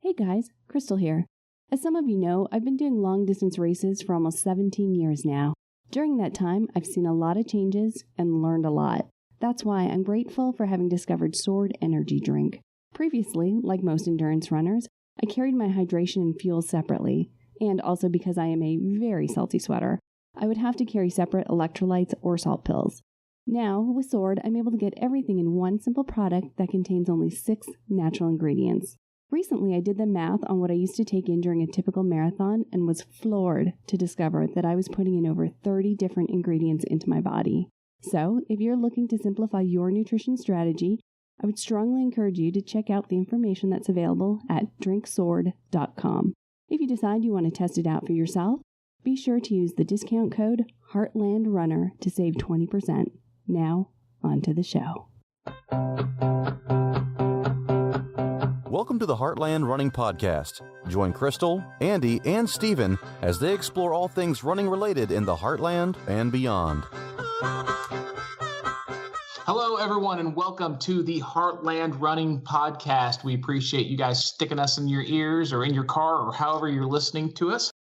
Hey guys, Crystal here. As some of you know, I've been doing long-distance races for almost 17 years now. During that time, I've seen a lot of changes and learned a lot. That's why I'm grateful for having discovered Sword Energy Drink. Previously, like most endurance runners, I carried my hydration and fuel separately, and also because I am a very salty sweater, I would have to carry separate electrolytes or salt pills. Now, with Sword, I'm able to get everything in one simple product that contains only 6 natural ingredients. Recently, I did the math on what I used to take in during a typical marathon and was floored to discover that I was putting in over 30 different ingredients into my body. So, if you're looking to simplify your nutrition strategy, I would strongly encourage you to check out the information that's available at drinksword.com. If you decide you want to test it out for yourself, be sure to use the discount code Heartland Runner to save 20%. Now, on to the show. Welcome to the Heartland Running Podcast. Join Crystal, Andy, and Steven as they explore all things running related in the Heartland and beyond. Hello, everyone, and welcome to the Heartland Running Podcast. We appreciate you guys sticking us in your ears or in your car or however you're listening to us.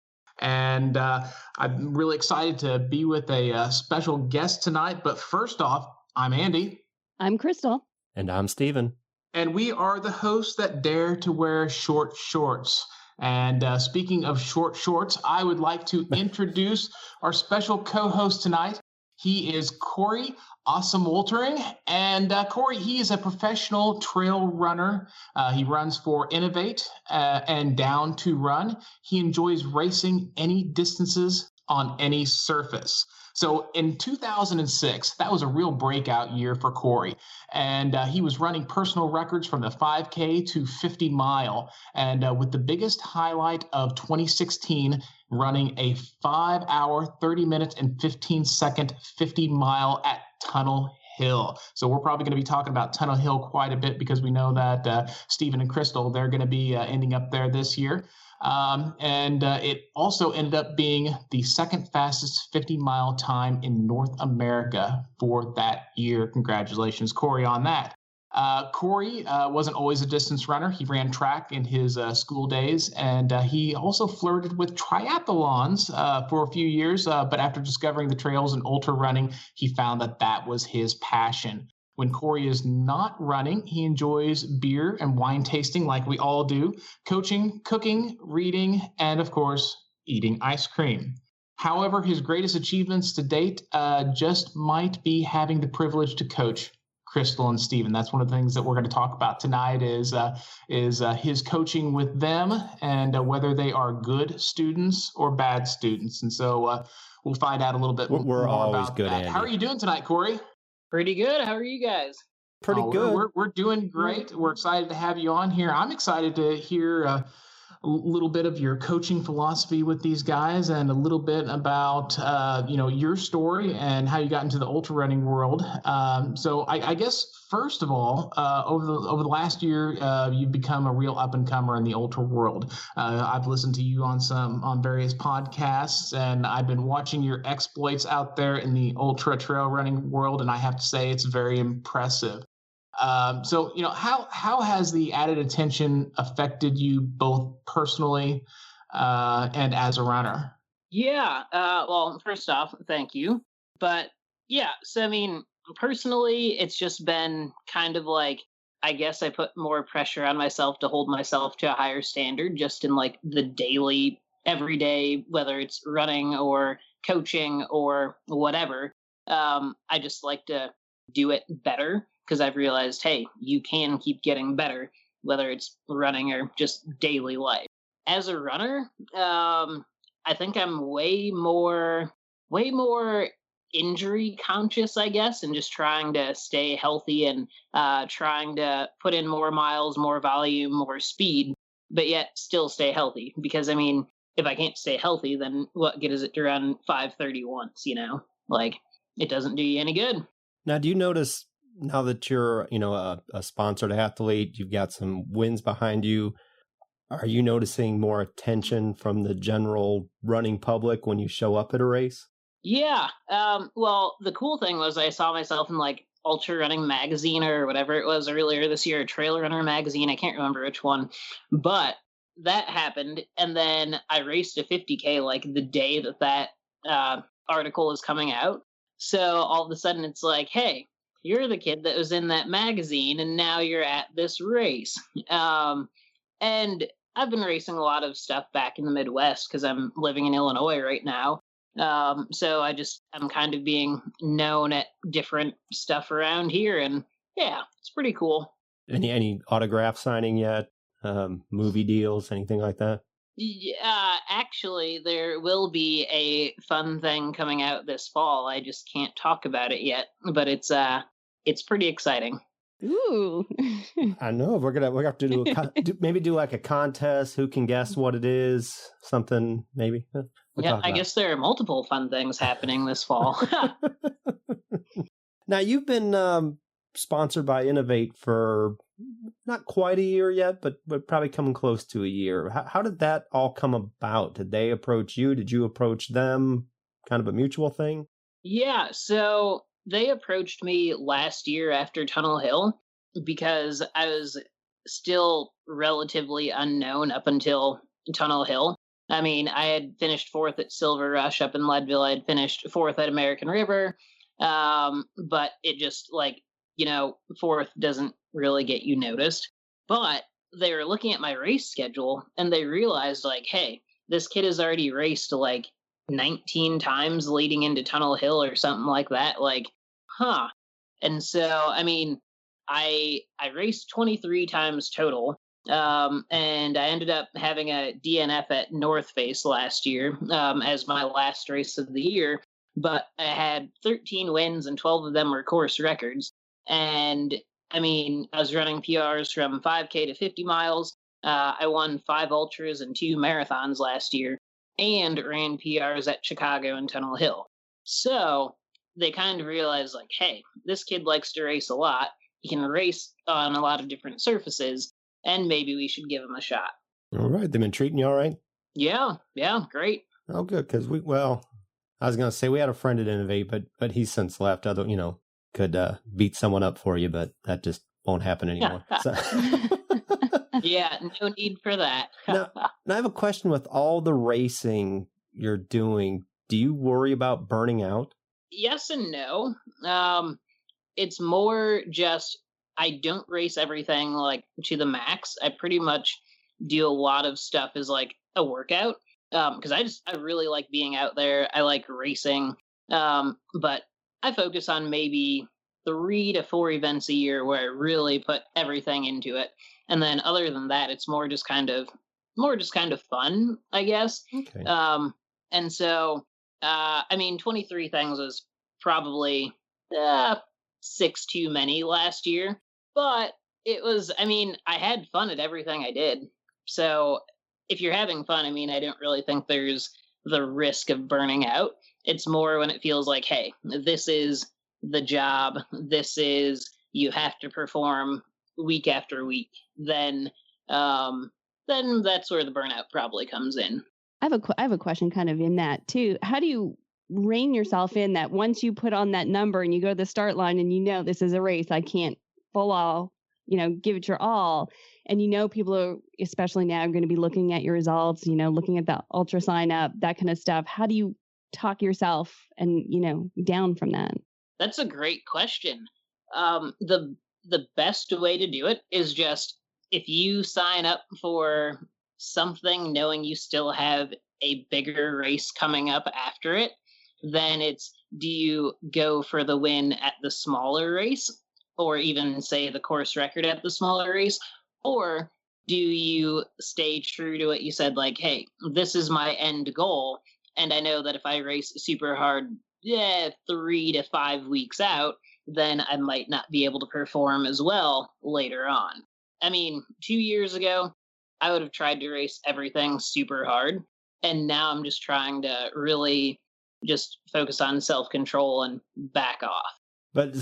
And I'm really excited to be with a special guest tonight. But first off, I'm Andy. I'm Crystal. And I'm Steven. And we are the hosts that dare to wear short shorts. And speaking of short shorts, I would like to introduce our special co-host tonight. He is Coree Woltering. And Coree, he is a professional trail runner. He runs for Innovate and Down to Run. He enjoys racing any distances on any surface. So in 2006, that was a real breakout year for Coree. And he was running personal records from the 5K to 50 mile. And with the biggest highlight of 2016, running a 5 hour, 30 minutes and 15 second 50 mile at Tunnel Hill. So we're probably going to be talking about Tunnel Hill quite a bit because we know that Steven and Crystal, they're going to be ending up there this year. And it also ended up being the second fastest 50-mile time in North America for that year. Congratulations, Coree, on that. Coree wasn't always a distance runner. He ran track in his school days, and he also flirted with triathlons for a few years. But after discovering the trails and ultra running, he found that that was his passion. When Coree is not running, he enjoys beer and wine tasting like we all do, coaching, cooking, reading, and of course, eating ice cream. However, his greatest achievements to date just might be having the privilege to coach Crystal and Steven. That's one of the things that we're going to talk about tonight is his coaching with them and whether they are good students or bad students. And so we'll find out a little bit more about good, that. Andy. How are you doing tonight, Coree? Pretty good. How are you guys? Pretty good. We're doing great. We're excited to have you on here. I'm excited to hear a little bit of your coaching philosophy with these guys and a little bit about your story and how you got into the ultra running world. So I guess first of all, over the last year, you've become a real up and comer in the ultra world. I've listened to you on various podcasts, and I've been watching your exploits out there in the ultra trail running world, and I have to say it's very impressive. So how has the added attention affected you both personally and as a runner? Yeah. Well, first off, thank you. But yeah, so I mean, personally, it's just been kind of like, I guess I put more pressure on myself to hold myself to a higher standard just in like the daily, everyday, whether it's running or coaching or whatever. I just like to do it better because I've realized, hey, you can keep getting better, whether it's running or just daily life. As a runner, I think I'm way more injury conscious, I guess, and just trying to stay healthy and trying to put in more miles, more volume, more speed, but yet still stay healthy. Because, I mean, if I can't stay healthy, then what good is it to run 5:30 once, Like, it doesn't do you any good. Now, do you notice now that you're, a sponsored athlete, you've got some wins behind you, are you noticing more attention from the general running public when you show up at a race? Yeah. Well, the cool thing was I saw myself in like Ultra Running Magazine or whatever it was earlier this year, Trail Runner Magazine. I can't remember which one, but that happened. And then I raced a 50K like the day that article is coming out. So all of a sudden it's like, hey, you're the kid that was in that magazine and now you're at this race. And I've been racing a lot of stuff back in the Midwest because I'm living in Illinois right now. So I'm kind of being known at different stuff around here, and yeah, it's pretty cool. Any autograph signing yet? Movie deals, anything like that? Actually, there will be a fun thing coming out this fall. I just can't talk about it yet, but it's pretty exciting. Ooh. I know we're gonna have to do like a contest. Who can guess what it is? Something maybe. I guess there are multiple fun things happening this fall. Now you've been sponsored by Innovate for not quite a year yet, but probably coming close to a year. How did that all come about? Did they approach you? Did you approach them? Kind of a mutual thing? Yeah, so they approached me last year after Tunnel Hill because I was still relatively unknown up until Tunnel Hill. I mean, I had finished 4th at Silver Rush up in Leadville. I had finished 4th at American River. But it just 4th doesn't really get you noticed. But they were looking at my race schedule and they realized hey, this kid has already raced 19 times leading into Tunnel Hill or something like that. And so, I mean, I raced 23 times total. And I ended up having a DNF at North Face last year as my last race of the year. But I had 13 wins and 12 of them were course records. And I mean, I was running PRs from 5K to 50 miles. I won 5 ultras and 2 marathons last year and ran PRs at Chicago and Tunnel Hill. So they kind of realized hey, this kid likes to race a lot. He can race on a lot of different surfaces. And maybe we should give him a shot. All right. They've been treating you all right? Yeah, great. Oh, good. Because I was going to say we had a friend at Innovate, but he's since left. Could beat someone up for you, but that just won't happen anymore. So. Yeah, no need for that. now, I have a question with all the racing you're doing. Do you worry about burning out? Yes and no. It's more just I don't race everything to the max. I pretty much do a lot of stuff as a workout because I really like being out there. I like racing, but I focus on maybe 3 to 4 events a year where I really put everything into it. And then other than that, it's more just kind of fun, I guess. Okay. And so, 23 things was probably 6 too many last year. But it was, I had fun at everything I did. So if you're having fun, I don't really think there's the risk of burning out. It's more when it feels hey, this is the job. This is, you have to perform week after week. Then that's where the burnout probably comes in. I have a question kind of in that too. How do you rein yourself in that once you put on that number and you go to the start line and this is a race, I can't full all, give it your all. And people are, especially now, going to be looking at your results, looking at the ultra sign up, that kind of stuff. How do you talk yourself and, down from that? That's a great question. The best way to do it is just if you sign up for something knowing you still have a bigger race coming up after it, then it's, do you go for the win at the smaller race? Or even say the course record at the smaller race? Or do you stay true to what you said, hey, this is my end goal, and I know that if I race super hard 3 to 5 weeks out, then I might not be able to perform as well later on. 2 years ago, I would have tried to race everything super hard, and now I'm just trying to really just focus on self-control and back off. But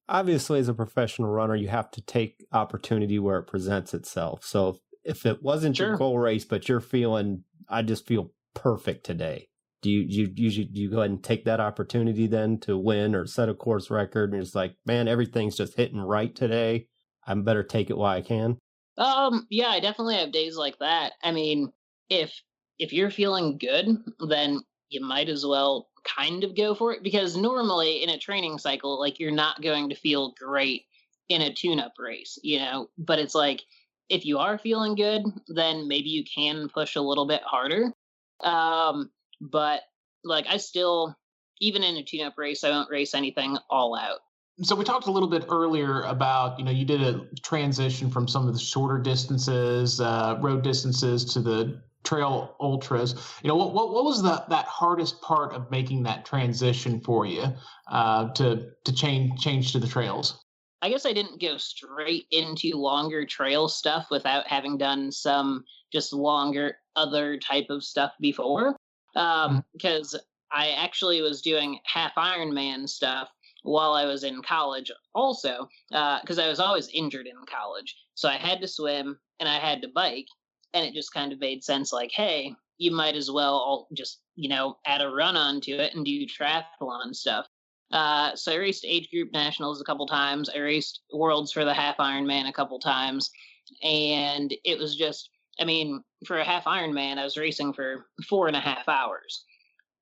obviously as a professional runner, you have to take opportunity where it presents itself. So if it wasn't your goal race, but you're feeling, I just feel perfect today, do you go ahead and take that opportunity then to win or set a course record? And it's man, everything's just hitting right today. I better take it while I can. Yeah, I definitely have days like that. I mean, if you're feeling good, then you might as well kind of go for it, because normally in a training cycle, like, you're not going to feel great in a tune-up race, but it's like, if you are feeling good, then maybe you can push a little bit harder. But like, I still, even in a tune-up race, I won't race anything all out. So we talked a little bit earlier about, you did a transition from some of the shorter distances, road distances, to the trail ultras. What was that hardest part of making that transition for you, to change to the trails? I guess I didn't go straight into longer trail stuff without having done some just longer other type of stuff before. Because I actually was doing half Ironman stuff while I was in college also, because I was always injured in college. So I had to swim and I had to bike, and it just kind of made sense, like, hey, you might as well all just, add a run onto it and do triathlon stuff. So I raced age group nationals a couple times. I raced worlds for the half Ironman a couple times. And it was just, I mean, for a half Ironman, I was racing for 4.5 hours.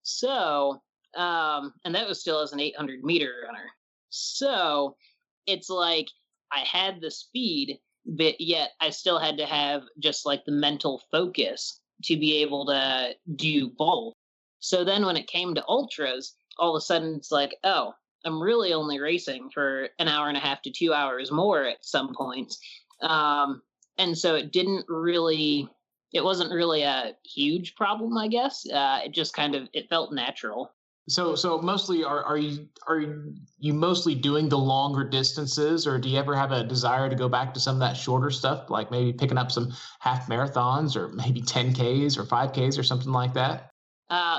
So, and that was still as an 800-meter runner. So it's like, I had the speed, but yet I still had to have just like the mental focus to be able to do both. So then when it came to ultras, all of a sudden it's like, oh, I'm really only racing for an hour and a half to 2 hours more at some points. And so it wasn't really a huge problem, I guess. It just it felt natural. So mostly are you mostly doing the longer distances, or do you ever have a desire to go back to some of that shorter stuff, like maybe picking up some half marathons or maybe 10Ks or 5Ks or something like that?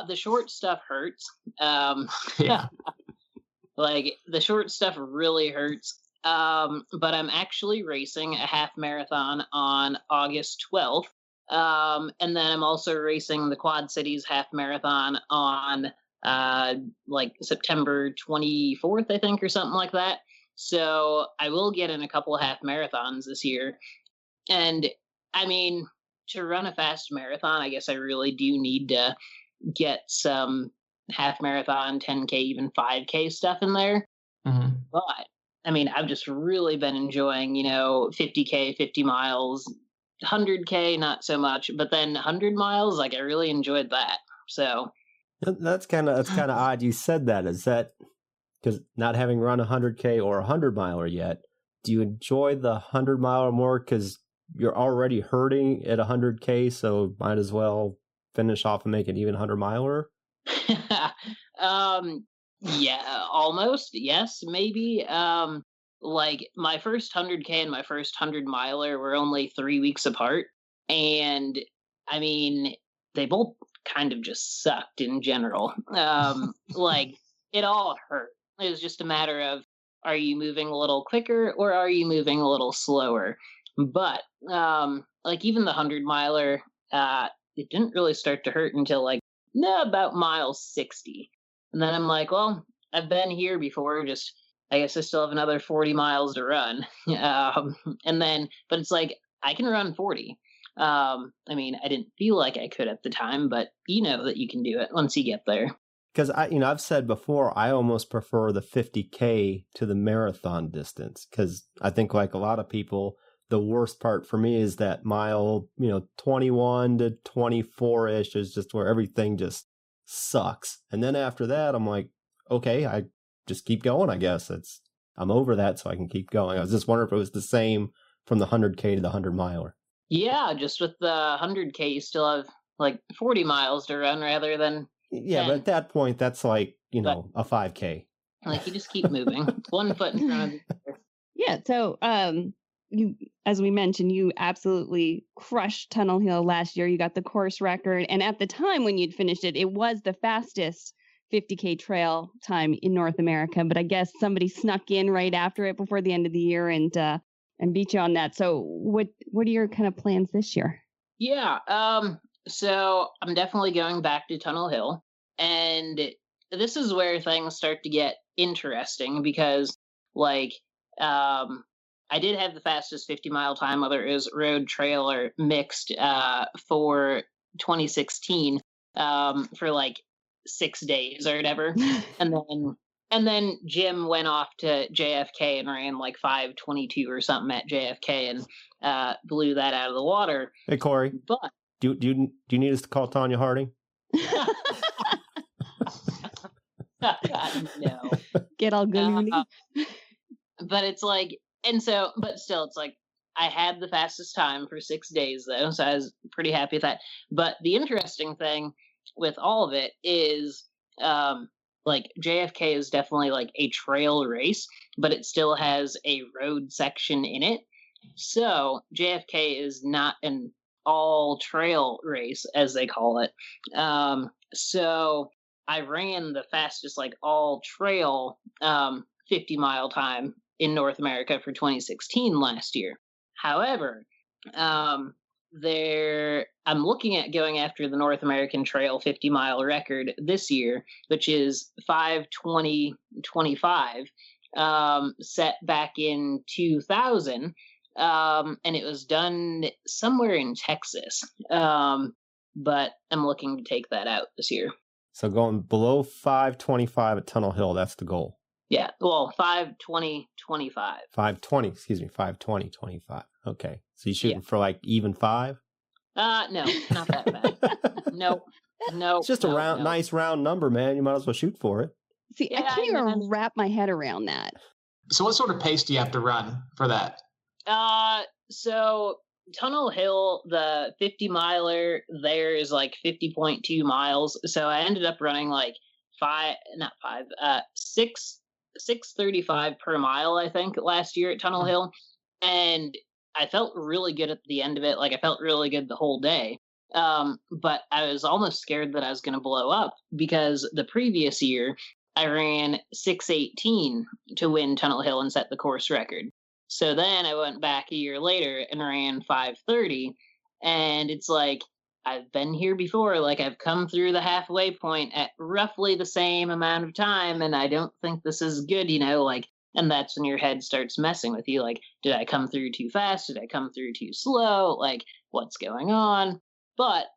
The short stuff hurts. Yeah. Like, the short stuff really hurts. But I'm actually racing a half marathon on August 12th. And then I'm also racing the Quad Cities half marathon on like September 24th, I think, or something like that. So I will get in a couple of half marathons this year. And I mean, to run a fast marathon, I guess I really do need to get some half marathon, 10K, even 5K stuff in there. Mm-hmm. But I mean, I've just really been enjoying, 50K, 50 miles, 100K, not so much, but then 100 miles, like, I really enjoyed that. So that's kind of odd you said that. Is that because not having run 100K or 100 miler yet, do you enjoy the 100 miler more because you're already hurting at 100K, so might as well finish off and make it even 100 miler? Yeah, almost. Yes, maybe. Like, my first 100K and my first 100 miler were only 3 weeks apart. And I mean, they both kind of just sucked in general. Like, it all hurt. It was just a matter of, are you moving a little quicker or are you moving a little slower? But, like, even the 100 miler, it didn't really start to hurt until about mile 60. And then I'm like, well, I've been here before, just, I guess I still have another 40 miles to run. And then, but it's like, I can run 40. I mean, I didn't feel like I could at the time, but you know that you can do it once you get there. Because I've said before, I almost prefer the 50K to the marathon distance, because I think, like a lot of people, the worst part for me is that mile, 21 to 24-ish is just where everything just sucks. And then after that, I'm like, okay, I just keep going, I guess. I'm over that, so I can keep going. I was just wondering if it was the same from the 100K to the 100 miler. Yeah, just with the 100K, you still have like 40 miles to run rather than 10. But at that point, that's like, a 5K. Like, you just keep moving. One foot in front of the other. Yeah, so you, as we mentioned, you absolutely crushed Tunnel Hill last year. You got the course record, and at the time when you'd finished it, it was the fastest 50K trail time in North America. But I guess somebody snuck in right after it before the end of the year and beat you on that. So what are your kind of plans this year? Yeah, so I'm definitely going back to Tunnel Hill, and this is where things start to get interesting because, like, I did have the fastest 50-mile time, whether it was road, trail, or mixed, for 2016, for like 6 days or whatever. And then Jim went off to JFK and ran like 5:22 or something at JFK and blew that out of the water. Hey, Corey. But do you need us to call Tanya Harding? No. Get all goony. But it's like, but still, it's like, I had the fastest time for 6 days though, so I was pretty happy with that. But the interesting thing with all of it is, like JFK is definitely like a trail race, but it still has a road section in it. So JFK is not an all trail race, as they call it. So I ran the fastest like all trail 50-mile time in North America for 2016 last year. However, I'm looking at going after the North American Trail 50-mile record this year, which is 5:20:25, set back in 2000, and it was done somewhere in Texas. But I'm looking to take that out this year. So going below 5:25 at Tunnel Hill, that's the goal. Yeah, well, 5:20:25. 5:20:25. Okay. So you shooting for like even 5? No, not that bad. No. It's just a nice round number, man. You might as well shoot for it. See, I can't even wrap my head around that. So what sort of pace do you have to run for that? So Tunnel Hill, the 50-miler there is like 50.2 miles. So I ended up running like 6:35 per mile, I think, last year at Tunnel Hill. And I felt really good at the end of it. Like, I felt really good the whole day. But I was almost scared that I was going to blow up, because the previous year I ran 6:18 to win Tunnel Hill and set the course record. So then I went back a year later and ran 5:30. And it's like, I've been here before. Like, I've come through the halfway point at roughly the same amount of time, and I don't think this is good, like, and that's when your head starts messing with you. Like, did I come through too fast? Did I come through too slow? Like, what's going on? But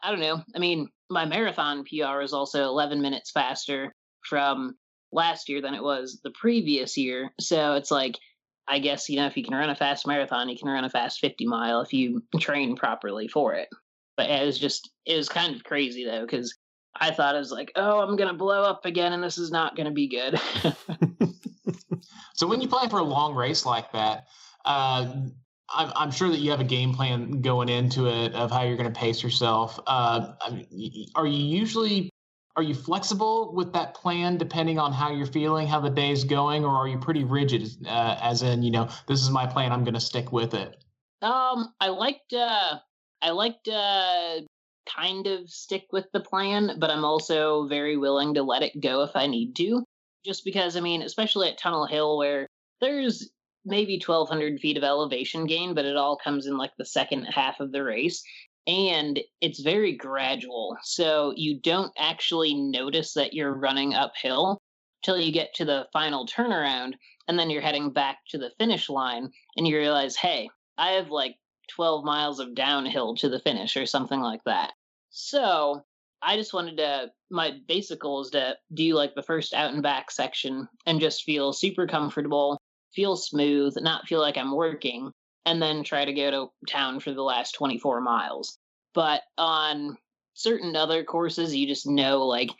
I don't know. I mean, my marathon PR is also 11 minutes faster from last year than it was the previous year. So it's like, I guess, if you can run a fast marathon, you can run a fast 50-mile if you train properly for it. But it was kind of crazy, though, because I thought it was like, oh, I'm going to blow up again, and this is not going to be good. So when you plan for a long race like that, I'm sure that you have a game plan going into it of how you're going to pace yourself. Are you flexible with that plan depending on how you're feeling, how the day's going, or are you pretty rigid, as in, this is my plan, I'm going to stick with it? I like to kind of stick with the plan, but I'm also very willing to let it go if I need to. Just because, especially at Tunnel Hill, where there's maybe 1,200 feet of elevation gain, but it all comes in like the second half of the race. And it's very gradual. So you don't actually notice that you're running uphill till you get to the final turnaround. And then you're heading back to the finish line and you realize, hey, I have like 12 miles of downhill to the finish or something like that. So I just my basic goal is to do like the first out and back section and just feel super comfortable, feel smooth, not feel like I'm working, and then try to go to town for the last 24 miles. But on certain other courses, you just know, like,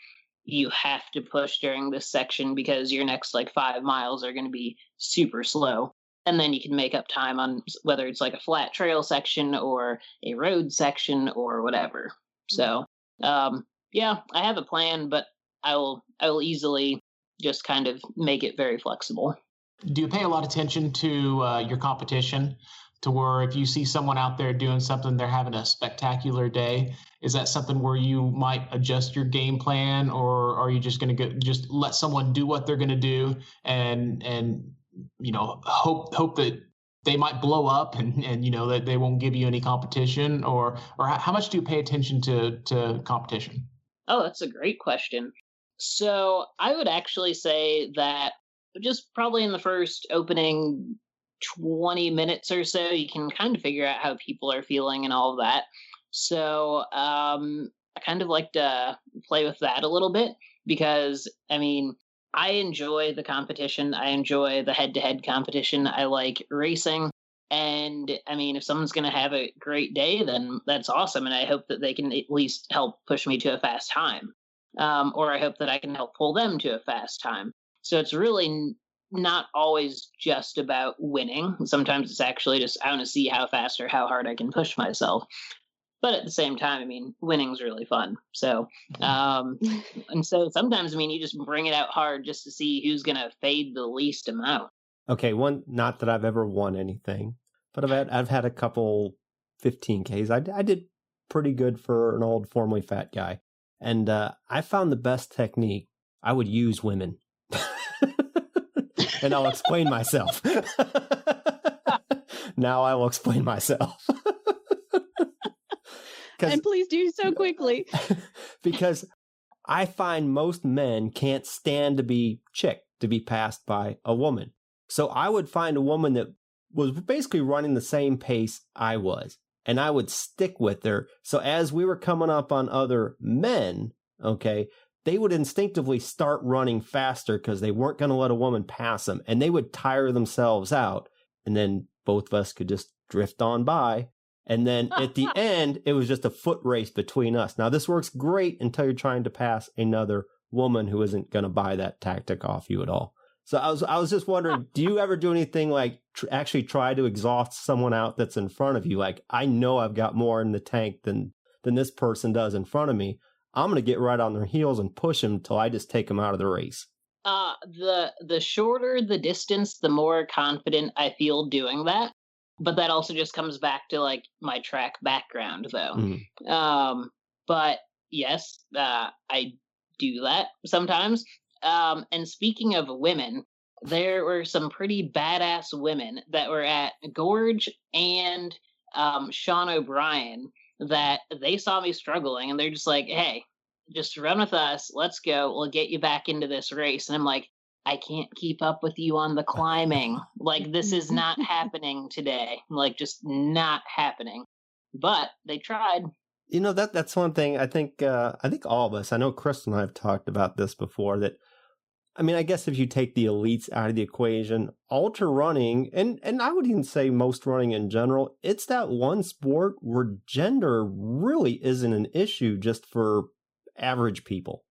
you have to push during this section because your next like 5 miles are going to be super slow. And then you can make up time on whether it's like a flat trail section or a road section or whatever. So, yeah, I have a plan, but I will easily just kind of make it very flexible. Do you pay a lot of attention to your competition, to where if you see someone out there doing something, they're having a spectacular day? Is that something where you might adjust your game plan, or are you just going to just let someone do what they're going to do and hope that they might blow up and that they won't give you any competition, or how much do you pay attention to competition? Oh, that's a great question. So I would actually say that just probably in the first opening 20 minutes or so, you can kind of figure out how people are feeling and all of that. So I kind of like to play with that a little bit because, I mean, I enjoy the competition. I enjoy the head-to-head competition. I like racing. And I mean, if someone's going to have a great day, then that's awesome. And I hope that they can at least help push me to a fast time. Or I hope that I can help pull them to a fast time. So it's really not always just about winning. Sometimes it's actually just, I want to see how fast or how hard I can push myself. But at the same time, I mean, winning's really fun. So, and so sometimes, I mean, you just bring it out hard just to see who's going to fade the least amount. Okay, not that I've ever won anything, but I've had a couple 15Ks. I did pretty good for an old formerly fat guy. And I found the best technique. I would use women. And I'll explain myself. Now I will explain myself. And please do so quickly. Because I find most men can't stand to be passed by a woman. So I would find a woman that was basically running the same pace I was, and I would stick with her. So as we were coming up on other men, okay, they would instinctively start running faster because they weren't going to let a woman pass them, and they would tire themselves out, and then both of us could just drift on by. And then at the end, it was just a foot race between us. Now, this works great until you're trying to pass another woman who isn't going to buy that tactic off you at all. So I was just wondering, do you ever do anything like actually try to exhaust someone out that's in front of you? Like, I know I've got more in the tank than this person does in front of me. I'm going to get right on their heels and push them until I just take them out of the race. The shorter the distance, the more confident I feel doing that. But that also just comes back to like my track background, though. Mm-hmm. But yes, I do that sometimes. And speaking of women, there were some pretty badass women that were at Gorge and Sean O'Brien that they saw me struggling, and they're just like, "Hey, just run with us. Let's go. We'll get you back into this race." And I'm like, I can't keep up with you on the climbing. Like, this is not happening today. Like, just not happening. But they tried. You know, that's one thing I think all of us, I know Crystal and I have talked about this before, that, I mean, I guess if you take the elites out of the equation, ultra running, and I would even say most running in general, it's that one sport where gender really isn't an issue just for average people.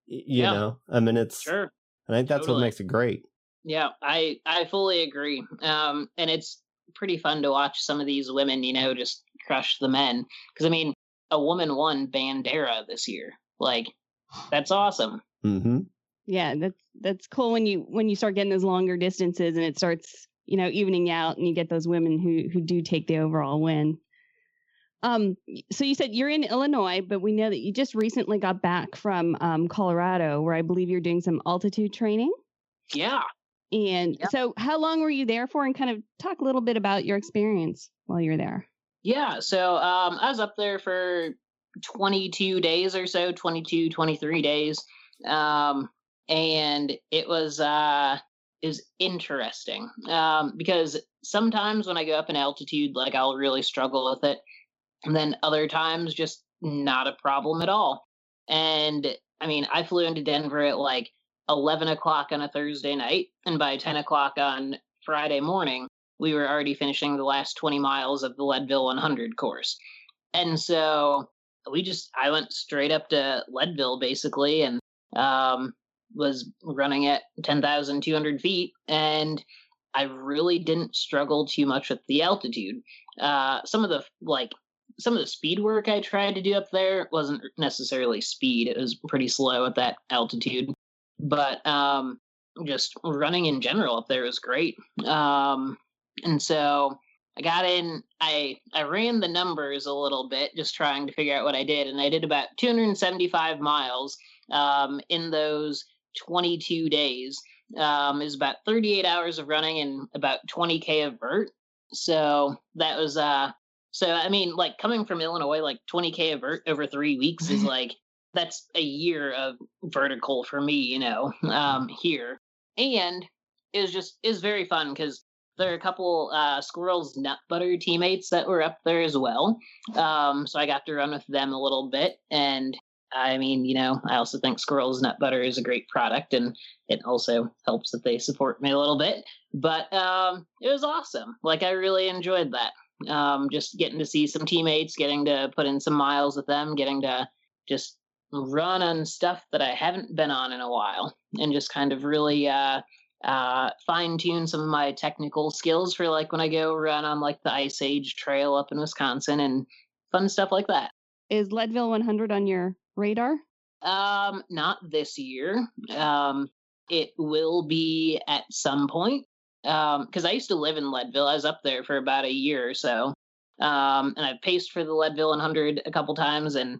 You know? I mean, it's... Sure. And I think that's what makes it great. Yeah, I fully agree. And it's pretty fun to watch some of these women, you know, just crush the men. Because, I mean, a woman won Bandera this year. Like, that's awesome. Mm-hmm. Yeah, that's cool when you start getting those longer distances and it starts, you know, evening out and you get those women who do take the overall win. So you said you're in Illinois, but we know that you just recently got back from Colorado, where I believe you're doing some altitude training. Yeah. And so how long were you there for? And kind of talk a little bit about your experience while you're there. Yeah. So I was up there for 22 days or so, 22, 23 days. And it was interesting because sometimes when I go up in altitude, like I'll really struggle with it. And then other times, just not a problem at all. And I mean, I flew into Denver at like 11 o'clock on a Thursday night. And by 10 o'clock on Friday morning, we were already finishing the last 20 miles of the Leadville 100 course. And so I went straight up to Leadville basically and was running at 10,200 feet. And I really didn't struggle too much with the altitude. Some of the speed work I tried to do up there wasn't necessarily speed. It was pretty slow at that altitude. But just running in general up there was great. And so I got in, I ran the numbers a little bit, just trying to figure out what I did. And I did about 275 miles in those 22 days. It was about 38 hours of running and about 20K of vert. So that was... So, I mean, like coming from Illinois, like 20K of vert over 3 weeks is like, that's a year of vertical for me, you know, here. And it was very fun because there are a couple Squirrel's Nut Butter teammates that were up there as well. So I got to run with them a little bit. And I mean, I also think Squirrel's Nut Butter is a great product, and it also helps that they support me a little bit. But it was awesome. Like, I really enjoyed that. Just getting to see some teammates, getting to put in some miles with them, getting to just run on stuff that I haven't been on in a while, and just kind of really fine tune some of my technical skills for like when I go run on like the Ice Age Trail up in Wisconsin and fun stuff like that. Is Leadville 100 on your radar? Not this year. It will be at some point. Because I used to live in Leadville. I was up there for about a year or so. And I've paced for the Leadville 100 a couple times, and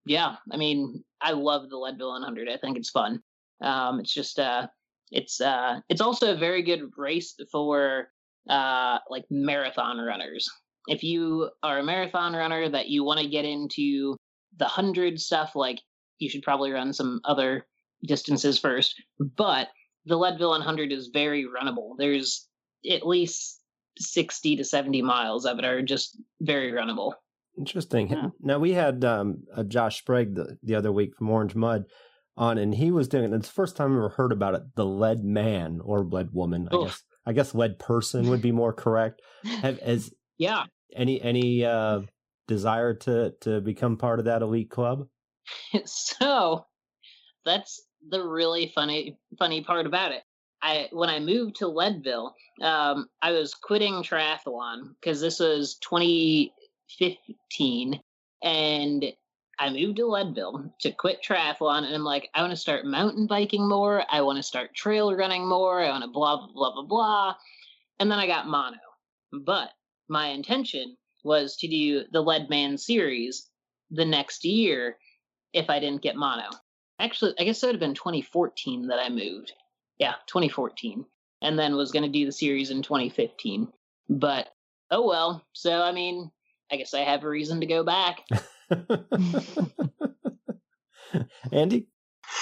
yeah, I mean, I love the Leadville 100. I think it's fun. It's just it's also a very good race for like marathon runners. If you are a marathon runner that you want to get into the 100 stuff, like, you should probably run some other distances first. But the Leadville 100 is very runnable. There's at least 60 to 70 miles of it are just very runnable. Interesting. Yeah. Now, we had Josh Sprague the other week from Orange Mud on, and he was doing it. It's the first time I ever heard about it, the Lead Man or Lead Woman. I guess Lead Person would be more correct. Yeah. Any desire to become part of that elite club? So that's the really funny part about it. When I moved to Leadville, I was quitting triathlon because this was 2015, and I moved to Leadville to quit triathlon, and I'm like, I want to start mountain biking more, I want to start trail running more, I want to blah blah blah blah blah, and then I got mono. But my intention was to do the Leadman series the next year if I didn't get mono. Actually, I guess it would have been 2014 that I moved. Yeah, 2014. And then was going to do the series in 2015. But, oh well. So, I mean, I guess I have a reason to go back. Andy?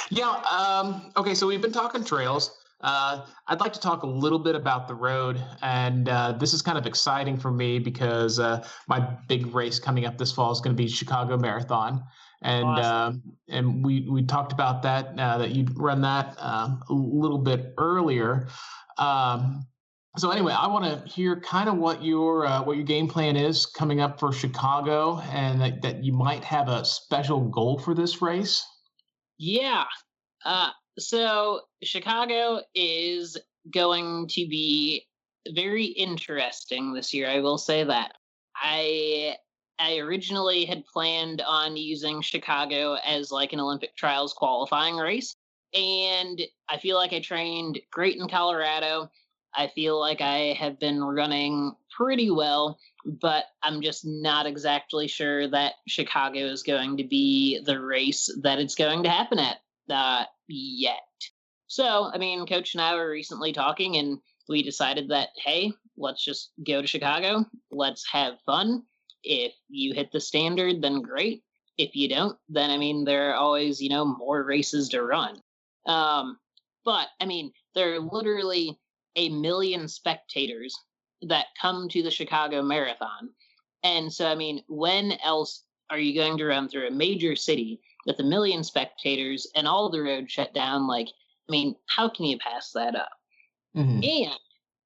Yeah. Okay, so we've been talking trails. I'd like to talk a little bit about the road. And this is kind of exciting for me because my big race coming up this fall is going to be Chicago Marathon. And Awesome. And we talked about that you'd run that a little bit earlier. So anyway, I want to hear kind of what your game plan is coming up for Chicago, and that you might have a special goal for this race. Yeah. So Chicago is going to be very interesting this year. I will say that. I originally had planned on using Chicago as like an Olympic trials qualifying race. And I feel like I trained great in Colorado. I feel like I have been running pretty well, but I'm just not exactly sure that Chicago is going to be the race that it's going to happen at yet. So, I mean, Coach and I were recently talking, and we decided that, hey, let's just go to Chicago. Let's have fun. If you hit the standard, then great. If you don't, then, I mean, there are always, more races to run. But, I mean, there are literally 1 million spectators that come to the Chicago Marathon. And so, I mean, when else are you going to run through a major city with 1 million spectators and all the roads shut down? Like, I mean, how can you pass that up? Mm-hmm. And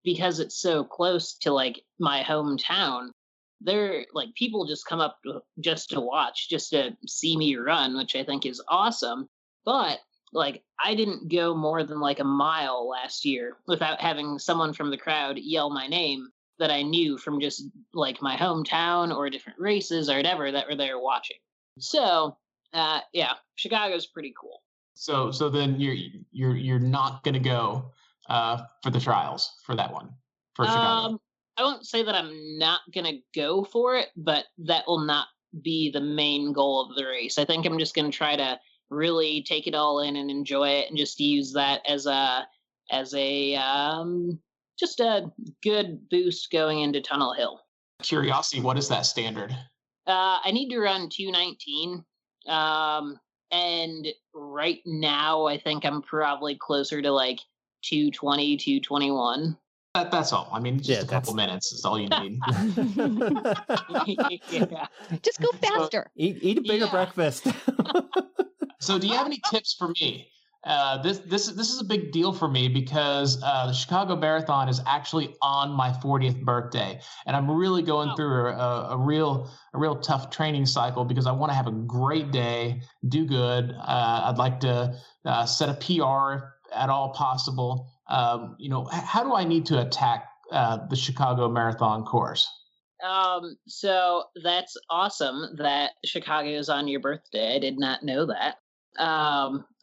because it's so close to, like, my hometown, there, like, people just come up just to watch, just to see me run, which I think is awesome. But, like, I didn't go more than, like, a mile last year without having someone from the crowd yell my name that I knew from just, like, my hometown or different races or whatever that were there watching. So, yeah, Chicago's pretty cool. So then you're not going to go for the trials for that one, for Chicago? I won't say that I'm not going to go for it, but that will not be the main goal of the race. I think I'm just going to try to really take it all in and enjoy it, and just use that as a just a good boost going into Tunnel Hill. Curiosity, what is that standard? I need to run 2:19. And right now I think I'm probably closer to like 2:20, 2:21. That's all. I mean, just a couple minutes is all you need. Yeah. Just go faster. Eat a bigger breakfast. So do you have any tips for me? This is a big deal for me because the Chicago Marathon is actually on my 40th birthday, and I'm really going through a real tough training cycle because I want to have a great day, do good. I'd like to set a PR at all possible. How do I need to attack the Chicago Marathon course? So that's awesome that Chicago is on your birthday. I did not know that.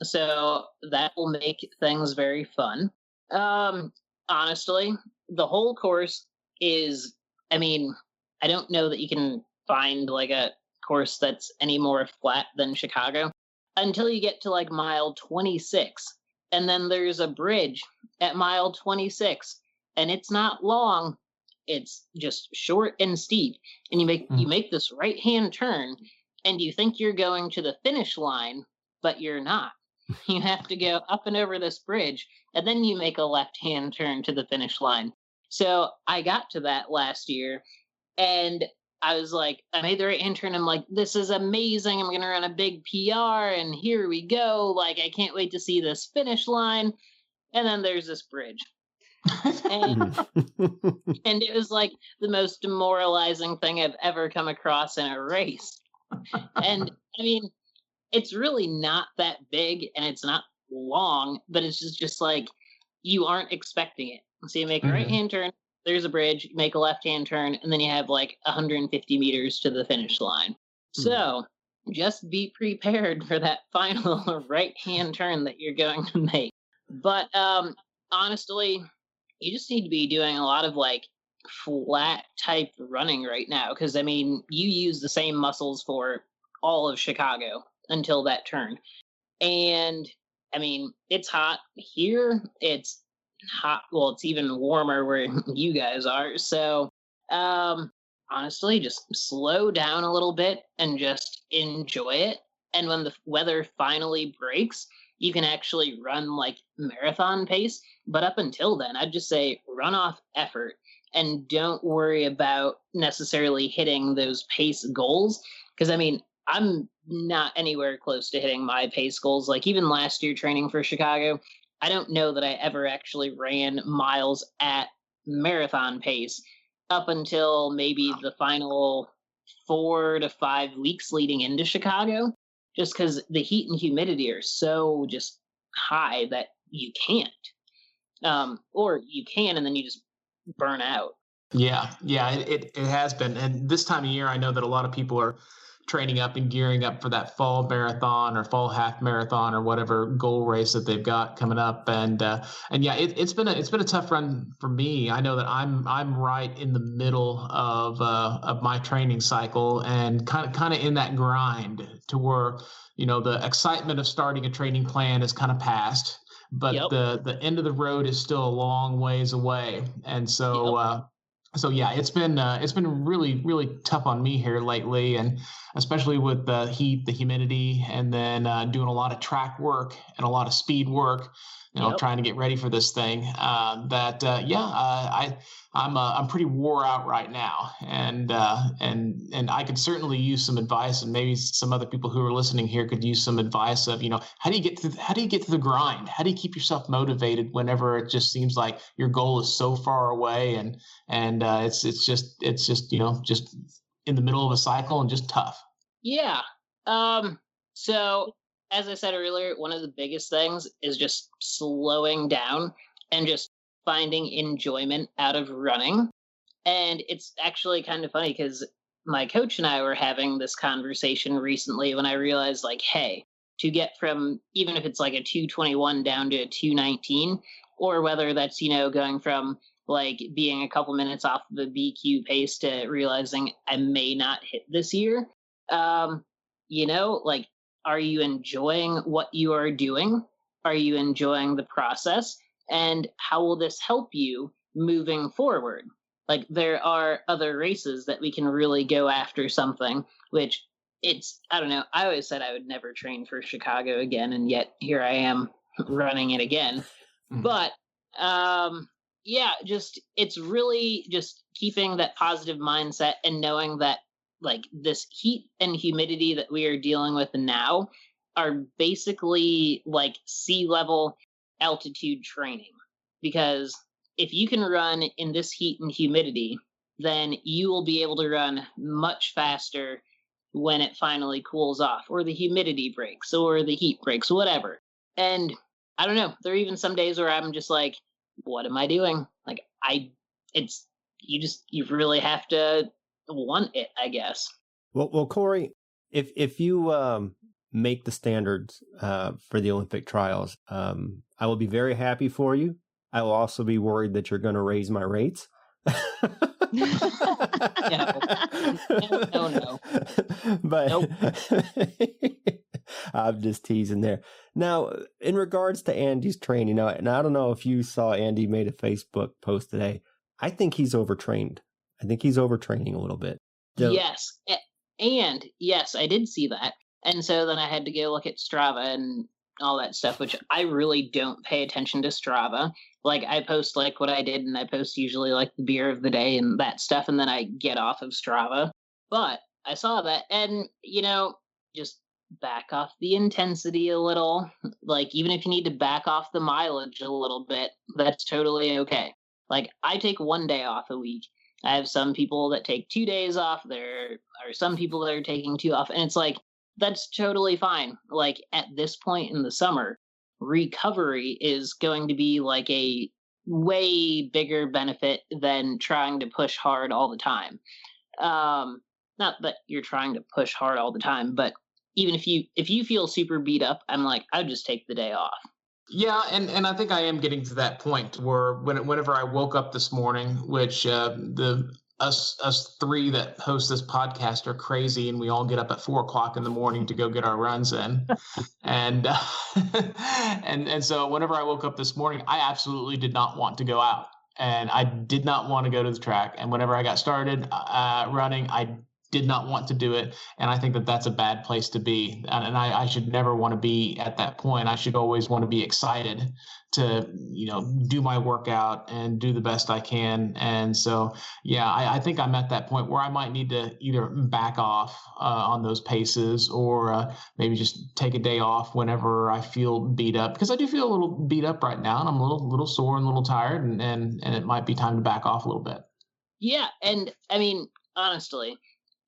So that will make things very fun. Honestly, the whole course is, I mean, I don't know that you can find like a course that's any more flat than Chicago until you get to like mile 26. And then there's a bridge at mile 26, and it's not long. It's just short and steep. And you make this right-hand turn, and you think you're going to the finish line, but you're not. You have to go up and over this bridge, and then you make a left-hand turn to the finish line. So I got to that last year, and I was like, I made the right-hand turn. I'm like, this is amazing. I'm going to run a big PR, and here we go. Like, I can't wait to see this finish line. And then there's this bridge. And it was like the most demoralizing thing I've ever come across in a race. And, I mean, it's really not that big, and it's not long, but it's just like you aren't expecting it. So you make a right-hand turn. There's a bridge, you make a left-hand turn, and then you have like 150 meters to the finish line. So just be prepared for that final right-hand turn that you're going to make. But honestly, you just need to be doing a lot of like flat type running right now. Because, I mean, you use the same muscles for all of Chicago until that turn. And, I mean, it's hot here. It's hot. Well, it's even warmer where you guys are. So, honestly, just slow down a little bit and just enjoy it. And when the weather finally breaks, you can actually run like marathon pace. But up until then, I'd just say run off effort and don't worry about necessarily hitting those pace goals. Because, I mean, I'm not anywhere close to hitting my pace goals. Like even last year training for Chicago, I don't know that I ever actually ran miles at marathon pace up until maybe the final 4 to 5 weeks leading into Chicago, just because the heat and humidity are so just high that you can't. Or you can, and then you just burn out. Yeah, it has been. And this time of year, I know that a lot of people are training up and gearing up for that fall marathon or fall half marathon or whatever goal race that they've got coming up. And yeah, it's been a tough run for me. I know that I'm right in the middle of my training cycle and kind of in that grind to where, you know, the excitement of starting a training plan is kind of past, but the end of the road is still a long ways away. And so, So yeah, it's been really, really tough on me here lately, and especially with the heat, the humidity, and then doing a lot of track work and a lot of speed work, trying to get ready for this thing. I'm pretty wore out right now, and I could certainly use some advice, and maybe some other people who are listening here could use some advice of, how do you get to the grind? How do you keep yourself motivated whenever it just seems like your goal is so far away, and it's just just in the middle of a cycle and just tough. Yeah. So as I said earlier, one of the biggest things is just slowing down and just finding enjoyment out of running. And it's actually kind of funny because my coach and I were having this conversation recently when I realized, like, hey, to get from, even if it's like a 221 down to a 219, or whether that's, going from like being a couple minutes off the BQ pace to realizing I may not hit this year, like, are you enjoying what you are doing? Are you enjoying the process? And how will this help you moving forward? Like, there are other races that we can really go after something, which I don't know. I always said I would never train for Chicago again, and yet here I am running it again. But yeah, just it's really just keeping that positive mindset and knowing that like this heat and humidity that we are dealing with now are basically like sea level altitude training. Because if you can run in this heat and humidity, then you will be able to run much faster when it finally cools off, or the humidity breaks, or the heat breaks, whatever. And I don't know, there are even some days where I'm just like, what am I doing? Like you really have to want it, I guess. Well, Corey, if you make the standards for the Olympic trials, I will be very happy for you. I will also be worried that you're going to raise my rates. No. But nope. I'm just teasing there. Now, in regards to Andy's training, and I don't know if you saw Andy made a Facebook post today. I think he's overtrained. I think he's overtraining a little bit. Yes. And yes, I did see that. And so then I had to go look at Strava and all that stuff, which I really don't pay attention to Strava. Like I post like what I did, and I post usually like the beer of the day and that stuff, and then I get off of Strava. But I saw that, and just back off the intensity a little. Like even if you need to back off the mileage a little bit, that's totally okay. Like I take 1 day off a week. I have some people that take 2 days off. There are some people that are taking 2 off, and it's like that's totally fine. Like at this point in the summer, recovery is going to be like a way bigger benefit than trying to push hard all the time. Not that you're trying to push hard all the time, but even if you feel super beat up, I'm like, I'd just take the day off. Yeah, and I think I am getting to that point where whenever I woke up this morning, which us three that host this podcast are crazy, and we all get up at 4:00 in the morning to go get our runs in, and so whenever I woke up this morning, I absolutely did not want to go out, and I did not want to go to the track. And whenever I got started running, I did not want to do it. And I think that that's a bad place to be. And I should never want to be at that point. I should always want to be excited to, do my workout and do the best I can. And so, yeah, I think I'm at that point where I might need to either back off on those paces, or maybe just take a day off whenever I feel beat up, because I do feel a little beat up right now, and I'm a little sore and a little tired, and it might be time to back off a little bit. Yeah. And I mean, honestly,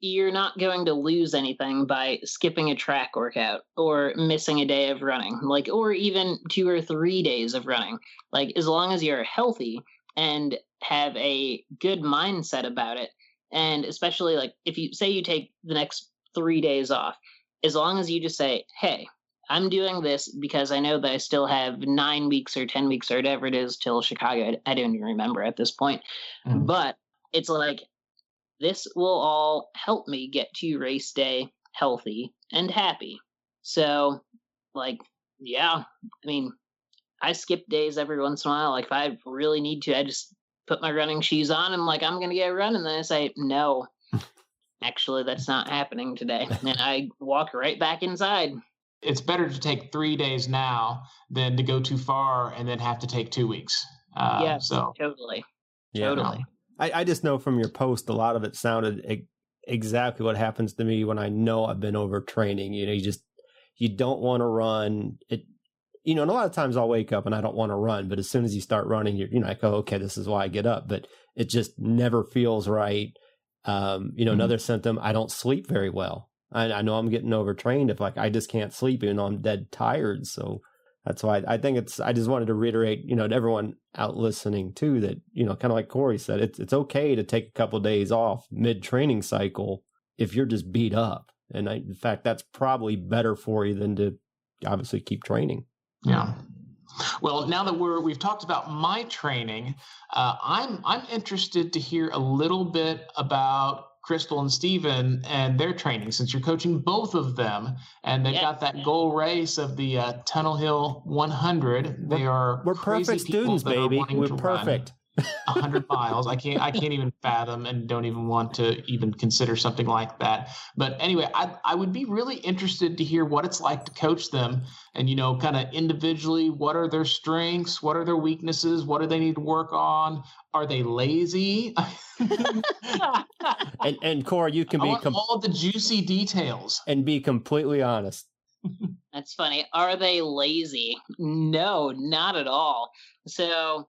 you're not going to lose anything by skipping a track workout or missing a day of running, or even 2 or 3 days of running. Like, as long as you're healthy and have a good mindset about it, and especially like if you say you take the next 3 days off, as long as you just say, hey, I'm doing this because I know that I still have 9 weeks or 10 weeks or whatever it is till Chicago. I don't even remember at this point, but it's like, this will all help me get to race day healthy and happy. So, yeah, I mean, I skip days every once in a while. Like, if I really need to, I just put my running shoes on and I'm going to go run. And then I say, no, actually, that's not happening today. And I walk right back inside. It's better to take 3 days now than to go too far and then have to take 2 weeks. Totally. Yeah, totally. No. I just know from your post, a lot of it sounded exactly what happens to me when I know I've been overtraining. You don't want to run it. And a lot of times I'll wake up and I don't want to run, but as soon as you start running, you're like, oh, okay, this is why I get up, but it just never feels right. Another symptom, I don't sleep very well. I know I'm getting overtrained if I just can't sleep, even though I'm dead tired. So that's why I think I just wanted to reiterate, to everyone out listening too, that, kind of like Corey said, it's okay to take a couple of days off mid-training cycle if you're just beat up. And in fact, that's probably better for you than to obviously keep training. Yeah. Well, now that we've talked about my training, I'm interested to hear a little bit about Crystal and Steven and their training, since you're coaching both of them, and they've got that goal race of the Tunnel Hill 100. We're perfect students, baby. We're perfect. 100 miles. I can't even fathom and don't even want to even consider something like that. But anyway, I would be really interested to hear what it's like to coach them and, kind of individually, what are their strengths? What are their weaknesses? What do they need to work on? Are they lazy? and Corey, you can be all the juicy details and be completely honest. That's funny. Are they lazy? No, not at all. So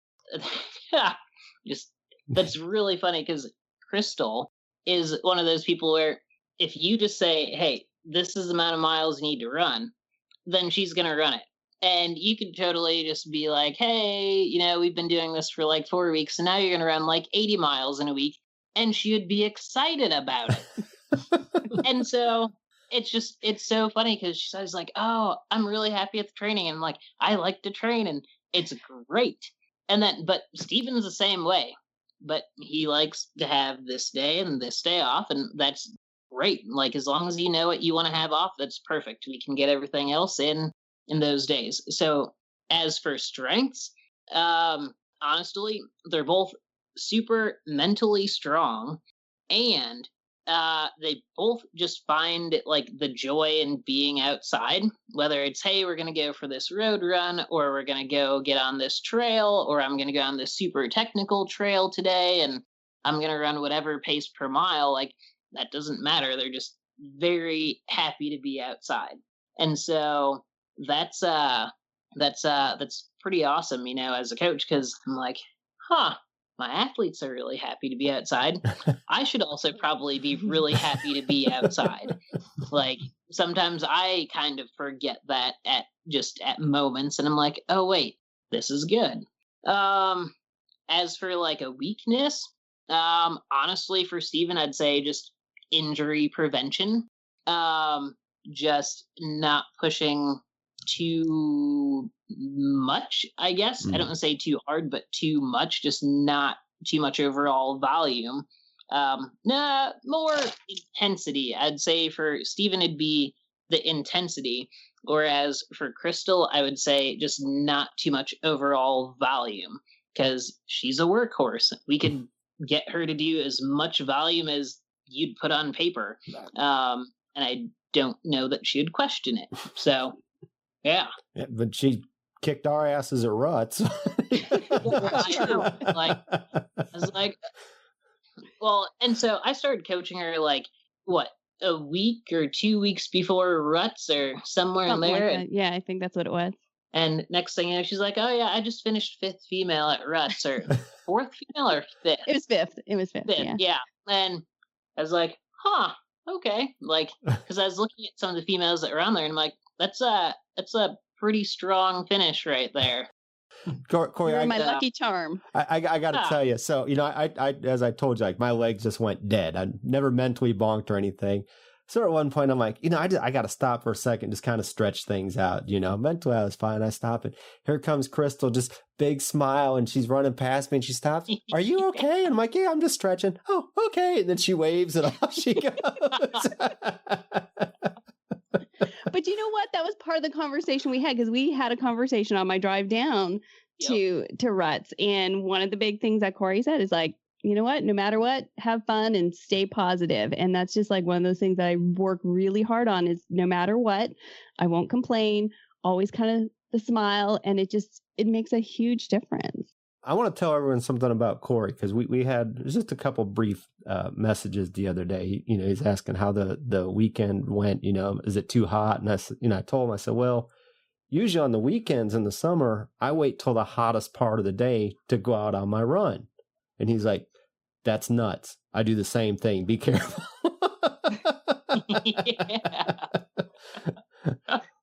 that's really funny because Crystal is one of those people where if you just say, hey, this is the amount of miles you need to run, then she's going to run it. And you could totally just be like, hey, we've been doing this for like 4 weeks, and now you're going to run like 80 miles in a week. And she would be excited about it. And so it's so funny because she's always like, oh, I'm really happy at the training. And I'm like, I like to train and it's great. And then, but Steven's the same way, but he likes to have this day and this day off. And that's great. Like, as long as you know what you want to have off, that's perfect. We can get everything else in those days. So as for strengths, honestly, they're both super mentally strong, and they both just find like the joy in being outside, whether it's, hey, we're going to go for this road run, or we're going to go get on this trail, or I'm going to go on this super technical trail today and I'm going to run whatever pace per mile. Like, that doesn't matter. They're just very happy to be outside. And so that's pretty awesome, as a coach, because I'm like, my athletes are really happy to be outside. I should also probably be really happy to be outside. Like, sometimes I kind of forget that at moments, and I'm like, oh wait, this is good. As for like a weakness, honestly, for Steven, I'd say just injury prevention. Just not pushing too much, I guess. I don't want to say too hard, but too much, just not too much overall volume. More intensity. I'd say for Steven, it'd be the intensity. Whereas for Crystal, I would say just not too much overall volume, because she's a workhorse. We could get her to do as much volume as you'd put on paper. And I don't know that she'd question it. So, yeah. But she kicked our asses at ruts. I know. Like, I was like, well, and so I started coaching her like, what, a week or 2 weeks before ruts or somewhere in there. Like yeah, I think that's what it was. And next thing you know, she's like, oh yeah, I just finished 5th female at ruts, or 4th female or 5th. It was 5th. Yeah. And I was like, okay. Like, because I was looking at some of the females that were on there, and I'm like, that's a pretty strong finish right there. Corey, you're my lucky charm. I got to tell you. So, I as I told you, like, my legs just went dead. I never mentally bonked or anything. So at one point I'm like, I got to stop for a second, just kind of stretch things out. Mentally I was fine. I stop it. Here comes Crystal, just big smile, and she's running past me, and she stops. Are you okay? And I'm like, yeah, I'm just stretching. Oh, okay. And then she waves and off she goes. But you know what? That was part of the conversation we had, because we had a conversation on my drive down to ruts. And one of the big things that Corey said is like, you know what? No matter what, have fun and stay positive. And that's just like one of those things that I work really hard on, is no matter what, I won't complain, always kind of the smile. And it makes a huge difference. I want to tell everyone something about Corey, because we had just a couple brief messages the other day. He's asking how the weekend went. Is it too hot? And I told him, I said, well, usually on the weekends in the summer, I wait till the hottest part of the day to go out on my run. And he's like, that's nuts. I do the same thing. Be careful.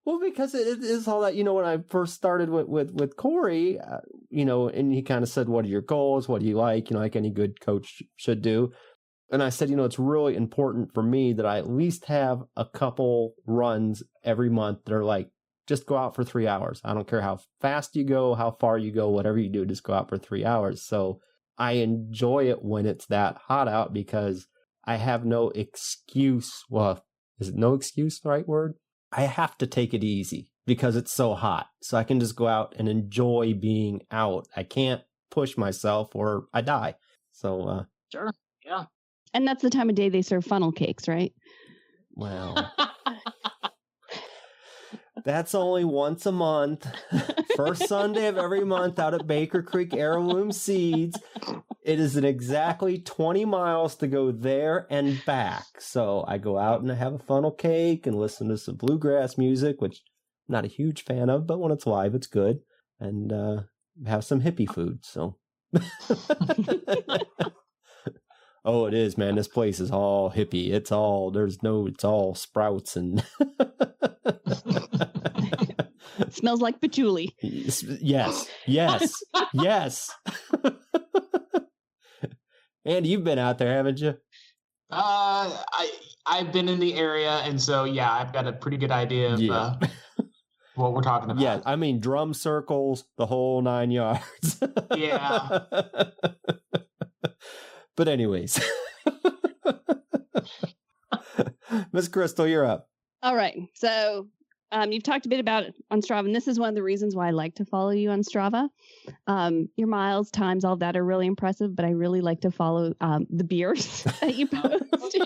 Well, because it is all that, when I first started with Corey, and he kind of said, what are your goals? What do you like? Like any good coach should do. And I said, it's really important for me that I at least have a couple runs every month that are like, just go out for 3 hours. I don't care how fast you go, how far you go, whatever you do, just go out for 3 hours. So I enjoy it when it's that hot out, because I have no excuse. Well, is it no excuse the right word? I have to take it easy because it's so hot. So I can just go out and enjoy being out. I can't push myself or I die. So, Sure. Yeah. And that's the time of day they serve funnel cakes, right? Well, that's only once a month. First Sunday of every month out at Baker Creek Heirloom Seeds. It is an exactly 20 miles to go there and back. So I go out and I have a funnel cake and listen to some bluegrass music, which I'm not a huge fan of, but when it's live, it's good. And have some hippie food. So. Oh, it is, man. This place is all hippie. It's all sprouts and It smells like patchouli. Yes. Andy, you've been out there, haven't you? I've been in the area, and so yeah, I've got a pretty good idea of what we're talking about. Yeah, I mean drum circles, the whole 9 yards. Yeah. But anyways, Miss Crystal, you're up. All right. So you've talked a bit about it on Strava, and this is one of the reasons why I like to follow you on Strava. Your miles, times, all that are really impressive, but I really like to follow the beers that you post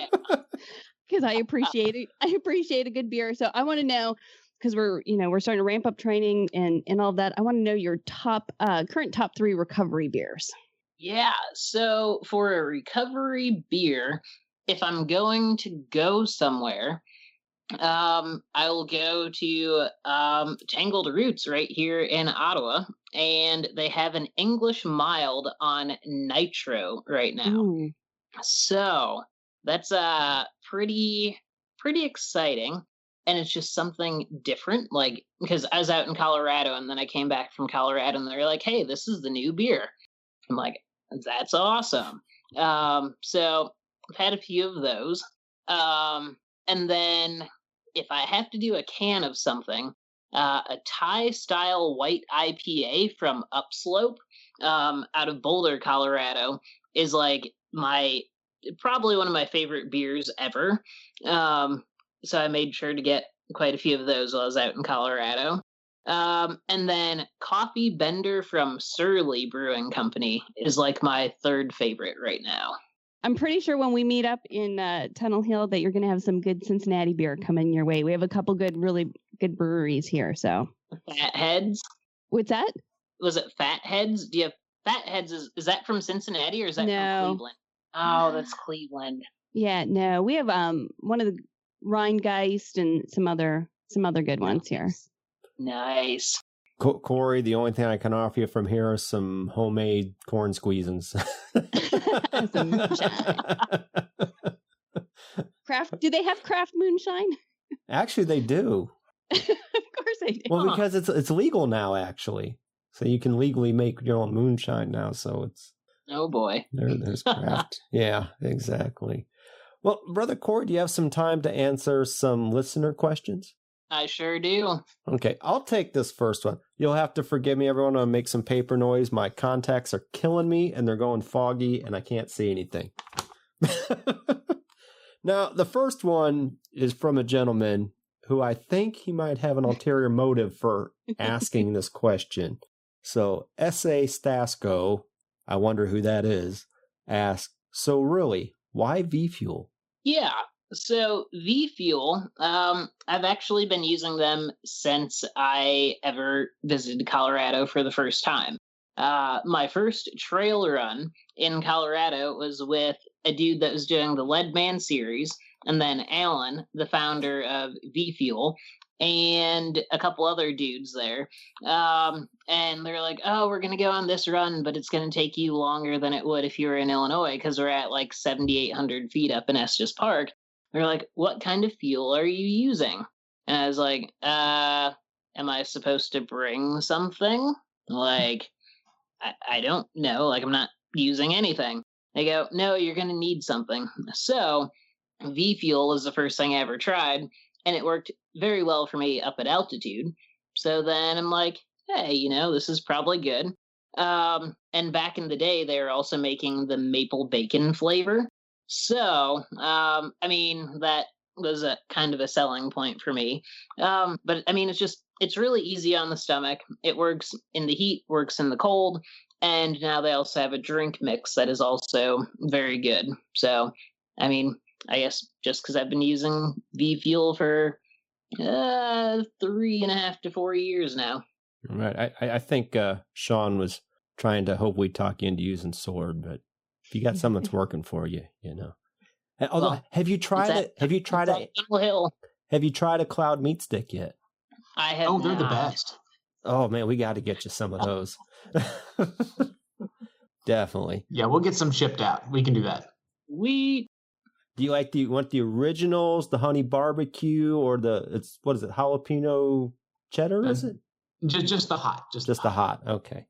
because I appreciate it. I appreciate a good beer. So I want to know, because we're starting to ramp up training and all that. I want to know your current top 3 recovery beers. Yeah, so for a recovery beer, if I'm going to go somewhere, I will go to Tangled Roots right here in Ottawa, and they have an English mild on nitro right now. Ooh. So that's pretty exciting, and it's just something different. Like, because I was out in Colorado, and then I came back from Colorado, and they're like, "Hey, this is the new beer." I'm like, that's awesome. So I've had a few of those. And then if I have to do a can of something, a Thai style white IPA from Upslope, out of Boulder, Colorado, is like probably one of my favorite beers ever. So I made sure to get quite a few of those while I was out in Colorado. And then Coffee Bender from Surly Brewing Company is like my third favorite right now. I'm pretty sure when we meet up in Tunnel Hill that you're going to have some good Cincinnati beer coming your way. We have a couple really good breweries here. So Fatheads. What's that? Was it Fatheads? Do you have Fatheads? Is that from Cincinnati or is that from Cleveland? Oh, that's Cleveland. Yeah, no, we have one of the Rheingeist and some other good ones here. Nice. Corey, the only thing I can offer you from here is some homemade corn squeezins. Some moonshine. Do they have craft moonshine? Actually, they do. Of course they do. Well, because it's legal now, actually. So you can legally make your own moonshine now. So it's... Oh, boy. There's craft. Yeah, exactly. Well, Brother Corey, do you have some time to answer some listener questions? I sure do. Okay, I'll take this first one. You'll have to forgive me, everyone. I'll make some paper noise. My contacts are killing me, and they're going foggy, and I can't see anything. Now, the first one is from a gentleman who I think he might have an ulterior motive for asking this question. So, S.A. Stasco, I wonder who that is, asks, so really, why VFuel? Yeah. So VFuel, I've actually been using them since I ever visited Colorado for the first time. My first trail run in Colorado was with a dude that was doing the Leadman series, and then Alan, the founder of VFuel, and a couple other dudes there. And they're like, oh, we're going to go on this run, but it's going to take you longer than it would if you were in Illinois, because we're at like 7,800 feet up in Estes Park. They're like, what kind of fuel are you using? And I was like, am I supposed to bring something? Like, I don't know. Like, I'm not using anything. They go, no, you're going to need something. So VFuel was the first thing I ever tried, and it worked very well for me up at altitude. So then I'm like, hey, this is probably good. And back in the day, they were also making the maple bacon flavor. So, that was a kind of a selling point for me. But it's really easy on the stomach. It works in the heat, works in the cold. And now they also have a drink mix that is also very good. So, I mean, I guess just because I've been using VFuel for 3.5 to 4 years now. Right. I think Sean was trying to hopefully talk you into using Sword, but if you got something that's working for you, you know. Although, Well, have you tried it? Have you tried it? Hill. Have you tried a Cloud Meat Stick yet? I have. Oh, they're the not. best. Oh man, we got to get you some of those. Definitely. Yeah, we'll get some shipped out. We can do that. Do you want the originals, the honey barbecue, or what is it, jalapeno cheddar? Is it just the hot? Just the hot. Okay.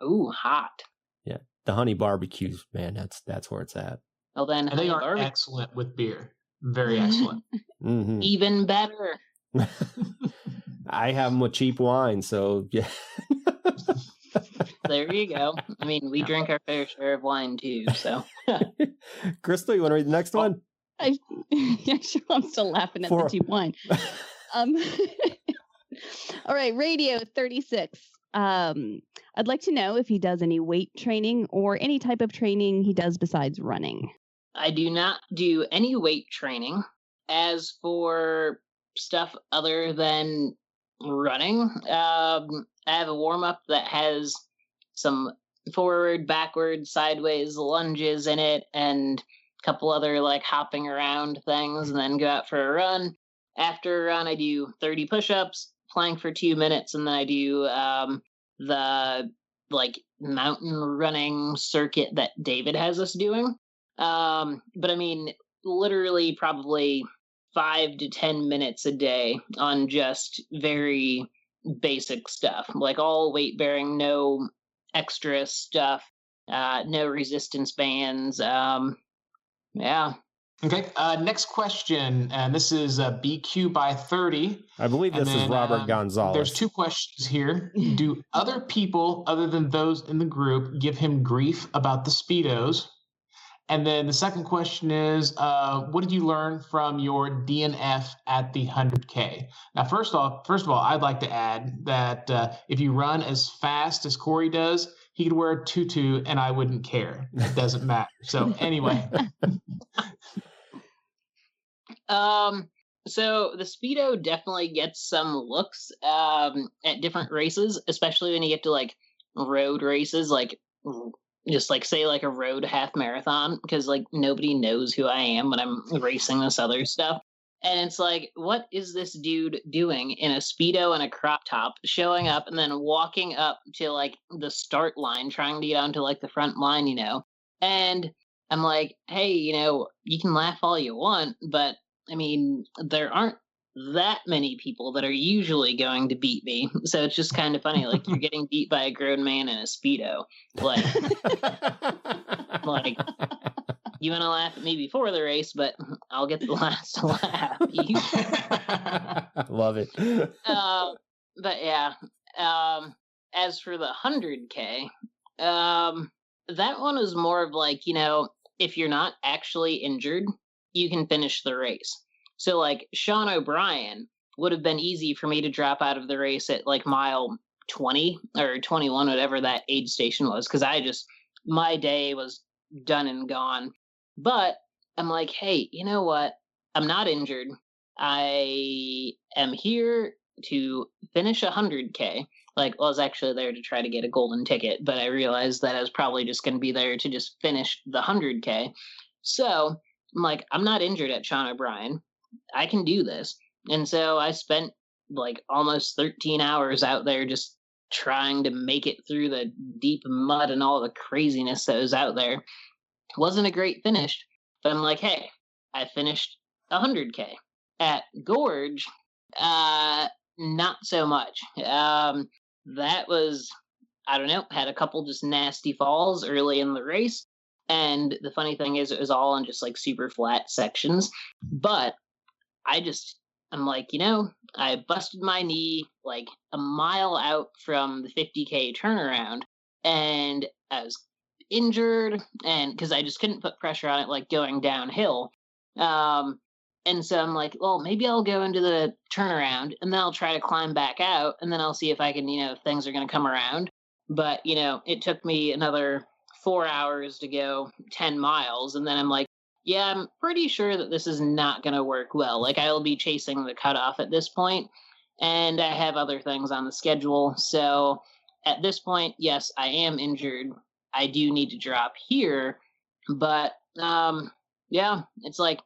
Ooh, hot. Yeah, the honey barbecues, man. That's where it's at. Well then, and they are excellent with beer. Very excellent. Mm-hmm. Even better. I have them with cheap wine, so yeah. There you go. I mean, we drink our fair share of wine too, so. Crystal, you want to read the next one? Yeah, sure. I'm still laughing at the cheap wine. All right, Radio 36. I'd like to know if he does any weight training or any type of training he does besides running. I do not do any weight training. As for stuff other than running, I have a warm-up that has some forward, backward, sideways lunges in it and a couple other like hopping around things, and then go out for a run. After a run, I do 30 push-ups, plank for 2 minutes, and then I do the like mountain running circuit that David has us doing. But I mean, literally probably 5 to 10 minutes a day on just very basic stuff, like all weight bearing, no extra stuff, no resistance bands. Yeah. Okay. Next question, and this is BQ by 30. I believe this is Robert Gonzalez. There's 2 questions here. Do other people, other than those in the group, give him grief about the Speedos? And then the second question is, what did you learn from your DNF at the 100K? Now, first of all, I'd like to add that if you run as fast as Corey does, he could wear a tutu and I wouldn't care. It doesn't matter. So anyway. So the Speedo definitely gets some looks at different races, especially when you get to like road races, like just like say like a road half marathon, because like nobody knows who I am when I'm racing this other stuff. And it's like, what is this dude doing in a Speedo and a crop top, showing up and then walking up to like the start line, trying to get onto like the front line, you know? And I'm like, hey, you know, you can laugh all you want, but I mean, there aren't that many people that are usually going to beat me. So it's just kind of funny. Like, you're getting beat by a grown man in a Speedo. Like, like you want to laugh at me before the race, but I'll get the last to laugh. Love it. But yeah, as for the 100K, that one is more of like, you know, if you're not actually injured, you can finish the race. So like Sean O'Brien would have been easy for me to drop out of the race at like mile 20 or 21, whatever that aid station was, because my day was done and gone. But I'm like, hey, you know what? I'm not injured. I am here to finish 100K. Like, well, I was actually there to try to get a golden ticket, but I realized that I was probably just going to be there to just finish the 100K. So I'm like, I'm not injured at Sean O'Brien. I can do this. And so I spent like almost 13 hours out there just trying to make it through the deep mud and all the craziness that was out there. It wasn't a great finish, but I'm like, hey, I finished 100K. At Gorge, not so much. That was, I don't know, had a couple just nasty falls early in the race. And the funny thing is, it was all on just like super flat sections. But I'm like, you know, I busted my knee like a mile out from the 50K turnaround, and I was injured, and because I just couldn't put pressure on it, like going downhill. And so I'm like, well, maybe I'll go into the turnaround and then I'll try to climb back out, and then I'll see if I can, you know, if things are going to come around. But, it took me another 4 hours to go 10 miles. And then I'm like, yeah, I'm pretty sure that this is not going to work well. Like, I'll be chasing the cutoff at this point, and I have other things on the schedule. So at this point, yes, I am injured. I do need to drop here. But, yeah, it's like,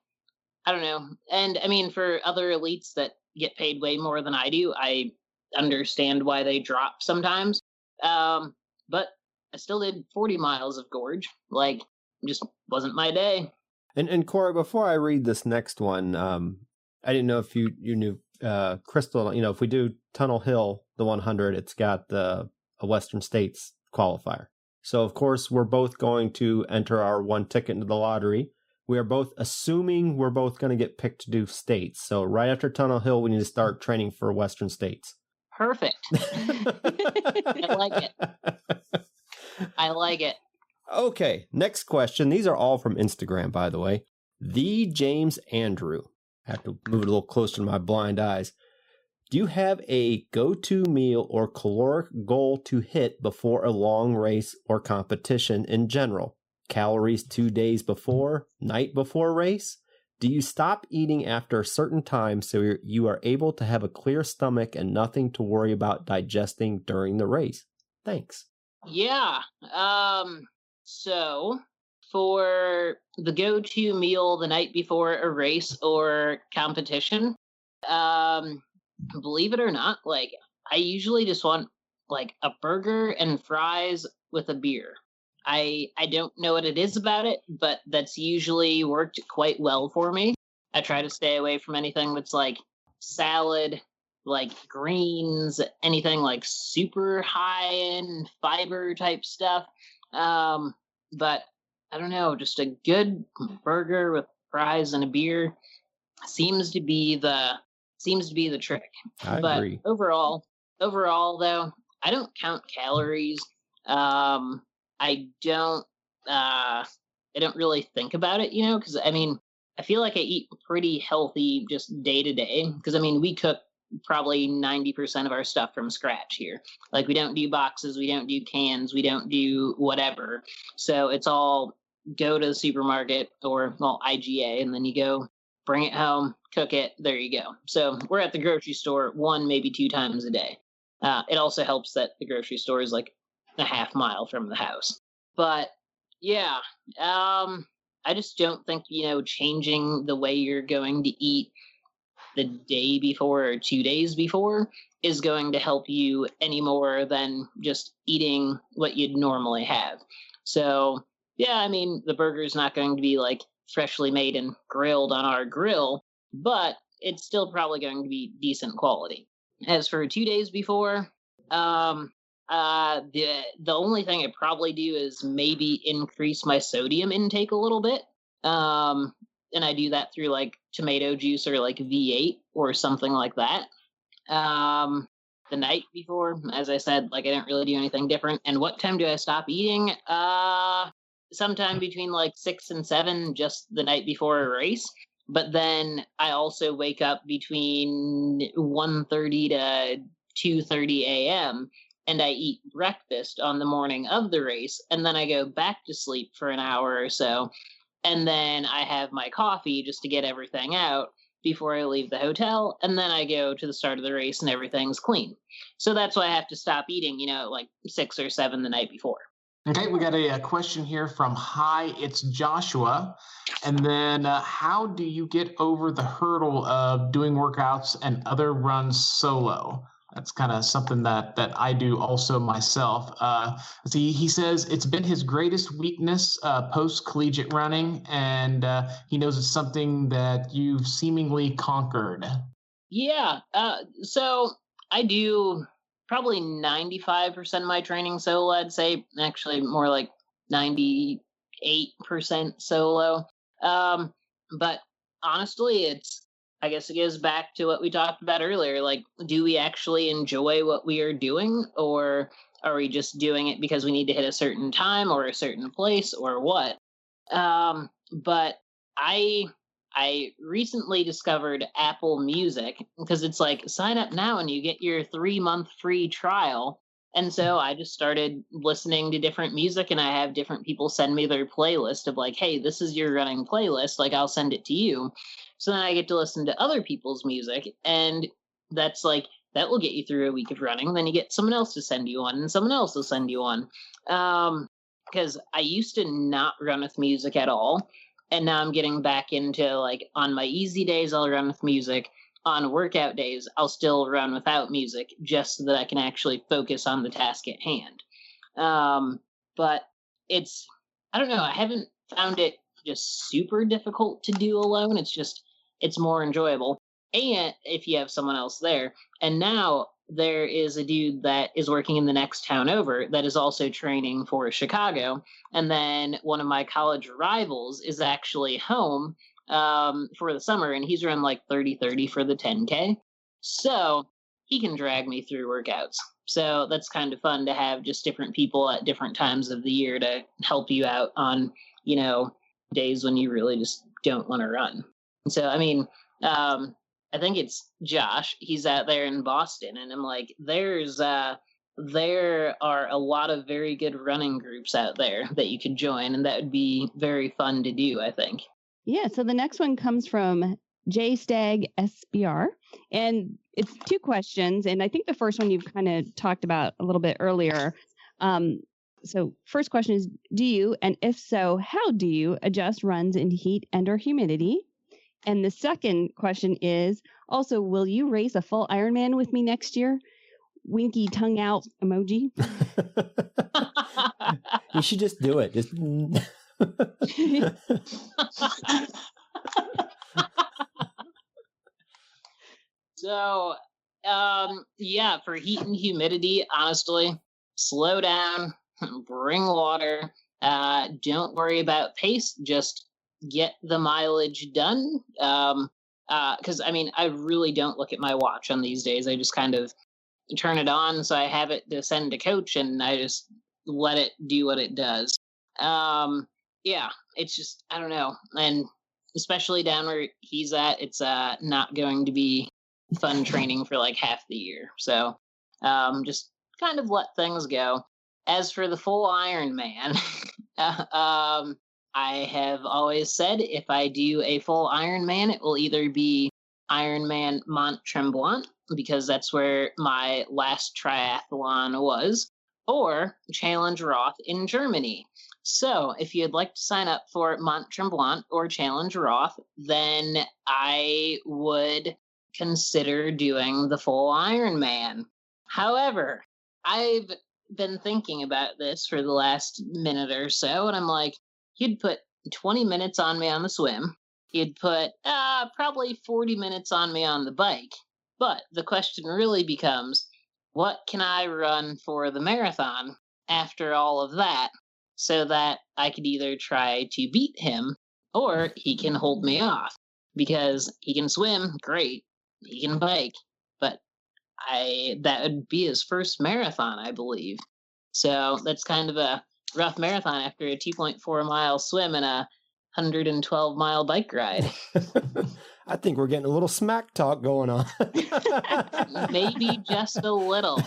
I don't know. And I mean, for other elites that get paid way more than I do, I understand why they drop sometimes. But I still did 40 miles of Gorge. Like, just wasn't my day. And Corey, before I read this next one, I didn't know if you knew, Crystal, if we do Tunnel Hill, the 100, it's got a Western States qualifier. So, of course, we're both going to enter our one ticket into the lottery. We are both assuming we're both going to get picked to do states. So right after Tunnel Hill, we need to start training for Western States. Perfect. I like it. I like it. Okay, next question. These are all from Instagram, by the way. The James Andrew. I have to move it a little closer to my blind eyes. Do you have a go-to meal or caloric goal to hit before a long race or competition in general? Calories 2 days before, night before race? Do you stop eating after a certain time so you are able to have a clear stomach and nothing to worry about digesting during the race? Thanks. Yeah. So for the go-to meal the night before a race or competition, believe it or not, like, I usually just want like a burger and fries with a beer. I don't know what it is about it, but that's usually worked quite well for me. I try to stay away from anything that's like salad, like greens, anything like super high in fiber type stuff. But I don't know, just a good burger with fries and a beer seems to be the trick. I But agree. overall though, I don't count calories. I don't really think about it, because I mean, I feel like I eat pretty healthy just day to day, because I mean, we cook probably 90% of our stuff from scratch here. Like, we don't do boxes, we don't do cans, we don't do whatever. So it's all go to the supermarket or IGA, and then you go bring it home, cook it, there you go. So we're at the grocery store 1, maybe 2 times a day. It also helps that the grocery store is like a half mile from the house. But yeah, I just don't think, changing the way you're going to eat the day before or 2 days before is going to help you any more than just eating what you'd normally have. So yeah, I mean, the burger's not going to be like freshly made and grilled on our grill, but it's still probably going to be decent quality. As for 2 days before, the only thing I probably do is maybe increase my sodium intake a little bit. And I do that through like tomato juice or like V8 or something like that. The night before, as I said, like, I don't really do anything different. And what time do I stop eating? Sometime between like 6 and 7, just the night before a race. But then I also wake up between 1:30 to 2:30 a.m. and I eat breakfast on the morning of the race. And then I go back to sleep for an hour or so. And then I have my coffee just to get everything out before I leave the hotel. And then I go to the start of the race and everything's clean. So that's why I have to stop eating, like 6 or 7 the night before. Okay, we got a question here from Hi, it's Joshua. And then how do you get over the hurdle of doing workouts and other runs solo? That's kind of something that I do also myself. He says it's been his greatest weakness post-collegiate running, and he knows it's something that you've seemingly conquered. Yeah, so I do probably 95% of my training solo, I'd say. Actually, more like 98% solo. But honestly, I guess it goes back to what we talked about earlier. Like, do we actually enjoy what we are doing, or are we just doing it because we need to hit a certain time or a certain place or what? But I recently discovered Apple Music, because it's like, sign up now and you get your 3-month free trial. And so I just started listening to different music, and I have different people send me their playlist of like, hey, this is your running playlist. Like, I'll send it to you. So then I get to listen to other people's music, and that's like, that will get you through a week of running. Then you get someone else to send you one, and someone else will send you one. Because I used to not run with music at all. And now I'm getting back into, like, on my easy days, I'll run with music. On workout days, I'll still run without music, just so that I can actually focus on the task at hand. But it's, I don't know, I haven't found it just super difficult to do alone. It's more enjoyable. And if you have someone else there. And now there is a dude that is working in the next town over that is also training for Chicago. And then one of my college rivals is actually home for the summer, and he's run like 30-30 for the 10K. So he can drag me through workouts. So that's kind of fun to have just different people at different times of the year to help you out on, you know, days when you really just don't want to run. So, I mean, I think it's Josh. He's out there in Boston, and I'm like, there are a lot of very good running groups out there that you could join, and that would be very fun to do, I think. Yeah, so the next one comes from JStag SBR, and it's 2 questions, and I think the first one you've kind of talked about a little bit earlier. So first question is, do you, and if so, how do you adjust runs in heat and or humidity? And the second question is, also, will you race a full Ironman with me next year? Winky tongue out emoji. You should just do it. Just... So, yeah, for heat and humidity, honestly, slow down, bring water, don't worry about pace, just get the mileage done. Because, I mean, I really don't look at my watch on these days. I just kind of turn it on, so I have it to send to coach, and I just let it do what it does. Yeah, it's just, I don't know. And especially down where he's at, it's not going to be fun training for like half the year. So just kind of let things go. As for the full Ironman, I have always said if I do a full Ironman, it will either be Ironman Mont Tremblant, because that's where my last triathlon was, or Challenge Roth in Germany. So if you'd like to sign up for Mont Tremblant or Challenge Roth, then I would consider doing the full Ironman. However, I've been thinking about this for the last minute or so, and I'm like, you'd put 20 minutes on me on the swim. You'd put probably 40 minutes on me on the bike. But the question really becomes, what can I run for the marathon after all of that, so that I could either try to beat him or he can hold me off? Because he can swim, great. He can bike. But that would be his first marathon, I believe. So that's kind of a rough marathon after a 2.4 mile swim and a 112 mile bike ride. I think we're getting a little smack talk going on. Maybe just a little.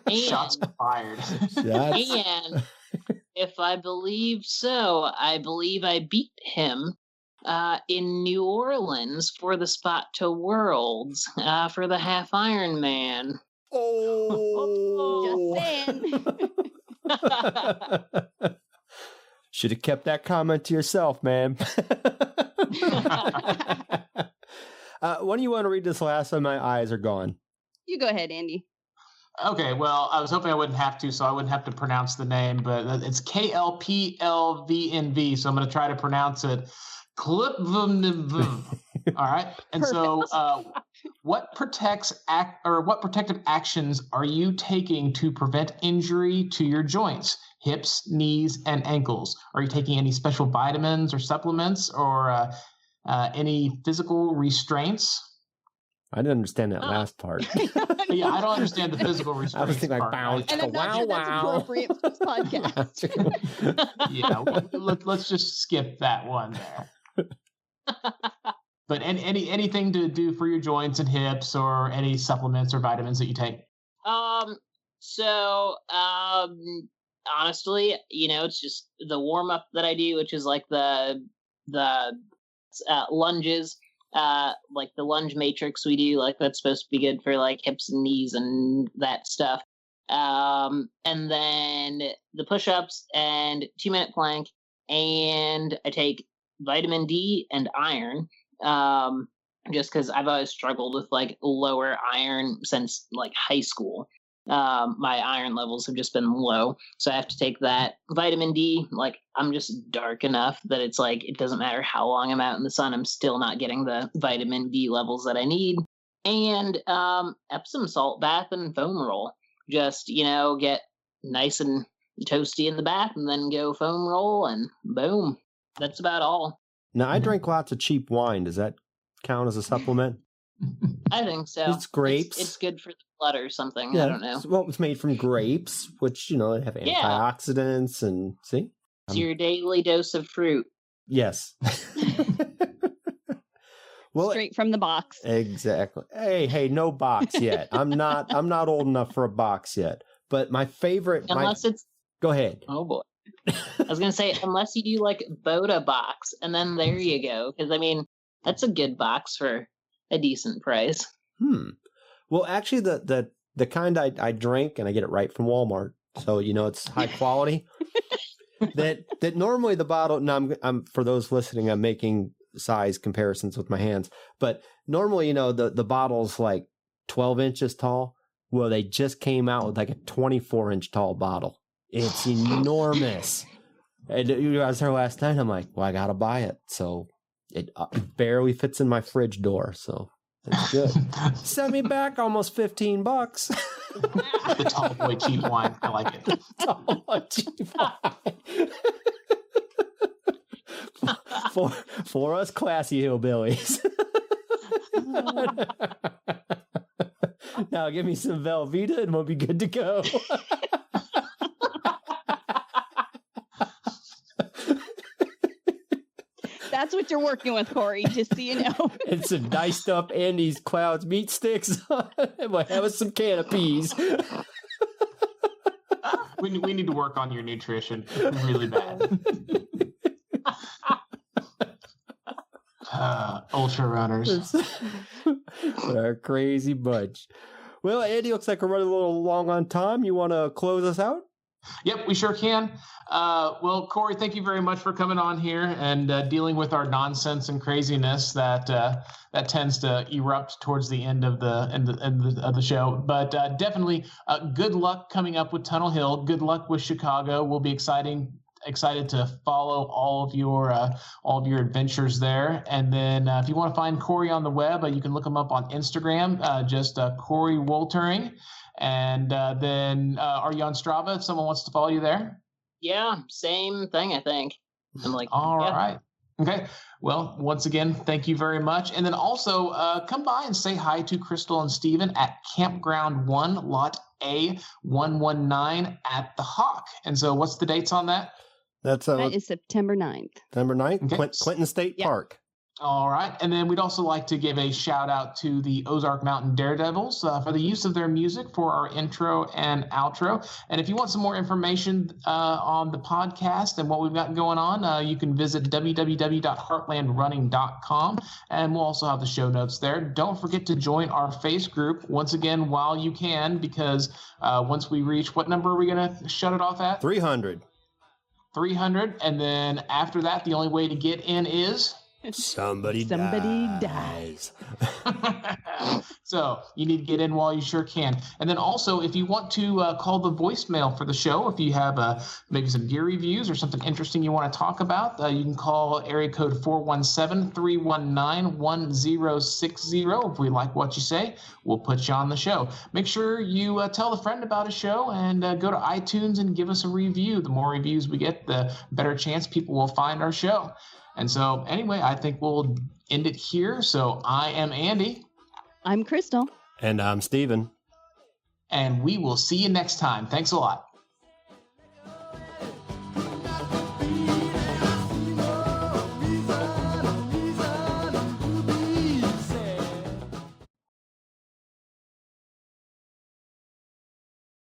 And, shots fired. And if I believe so, I believe I beat him in New Orleans for the spot to Worlds for the half Ironman. Oh, just saying. Should have kept that comment to yourself, man. When do you want to read this last one? My eyes are gone. You go ahead, Andy. Okay, well, I was hoping I wouldn't have to, so I wouldn't have to pronounce the name, but it's KLPLVNV, so I'm going to try to pronounce it. All right, and so what protective actions are you taking to prevent injury to your joints, hips, knees, and ankles? Are you taking any special vitamins or supplements, or any physical restraints? I didn't understand that last part. Yeah, I don't understand the physical restraints. I was thinking like, part. And I'm not sure that's appropriate for this podcast. Yeah, let's just skip that one there. But anything to do for your joints and hips, or any supplements or vitamins that you take? So, honestly, it's just the warm up that I do, which is like the lunges, like the lunge matrix we do, like that's supposed to be good for like hips and knees and that stuff. And then the push-ups and 2-minute plank, and I take vitamin D and iron, just because I've always struggled with like lower iron since like high school. My iron levels have just been low, so I have to take that vitamin D. Like, I'm just dark enough that it's like it doesn't matter how long I'm out in the sun, I'm still not getting the vitamin D levels that I need. And Epsom salt bath and foam roll. Just get nice and toasty in the bath, and then go foam roll, and boom, that's about all. Now, I drink lots of cheap wine. Does that count as a supplement? I think so. It's grapes. It's good for the blood or something. Yeah, I don't know. Well, it's made from grapes, which, they have antioxidants and see? It's your daily dose of fruit. Yes. Well, straight from the box. Exactly. Hey, no box yet. I'm not old enough for a box yet. But my favorite... It's... Go ahead. Oh, boy. I was going to say, unless you do like Boda box, and then there you go. Because, that's a good box for a decent price. Well, actually, the kind I drink, and I get it right from Walmart, so it's high quality. that normally the bottle. Now, I'm for those listening, I'm making size comparisons with my hands, but normally, the bottle's like 12 inches tall. Well, they just came out with like a 24-inch tall bottle. It's enormous. And I was there last night. I'm like, well, I gotta buy it. So it barely fits in my fridge door. So it's good. Sent me back almost $15. The tall boy cheap wine. I like it. Tall boy cheap wine. for us classy hillbillies. Now give me some Velveeta and we'll be good to go. That's what you're working with, Corey, just so you know. And some diced up Andy's Clouds meat sticks. And we'll have some can of peas. We need to work on your nutrition really bad. Ultra runners. What a crazy bunch. Well, Andy, looks like we're running a little long on time. You want to close us out? Yep, we sure can. Well, Corey, thank you very much for coming on here and dealing with our nonsense and craziness that tends to erupt towards the end of the show. But definitely, good luck coming up with Tunnel Hill. Good luck with Chicago. We'll be excited to follow all of your adventures there. And then if you want to find Corey on the web, you can look him up on Instagram, just Coree Woltering. And then are you on Strava if someone wants to follow you there? Yeah, same thing, I think. I'm like, all right. Okay. Well, once again, thank you very much. And then also come by and say hi to Crystal and Steven at Campground 1, Lot A 119 at the Hawk. And so what's the dates on that? That is September 9th. September 9th, okay. Clinton State Park. All right. And then we'd also like to give a shout out to the Ozark Mountain Daredevils for the use of their music for our intro and outro. And if you want some more information on the podcast and what we've got going on, you can visit www.heartlandrunning.com. And we'll also have the show notes there. Don't forget to join our Face group once again while you can, because once we reach, what number are we going to shut it off at? 300. 300. And then after that, the only way to get in is... Somebody dies. So you need to get in while you sure can. And then also, if you want to call the voicemail for the show, if you have maybe some gear reviews or something interesting you want to talk about, you can call area code 417-319-1060. If we like what you say, we'll put you on the show. Make sure you tell a friend about a show and go to iTunes and give us a review. The more reviews we get, the better chance people will find our show. And so, anyway, I think we'll end it here. So, I am Andy. I'm Crystal. And I'm Steven. And we will see you next time. Thanks a lot.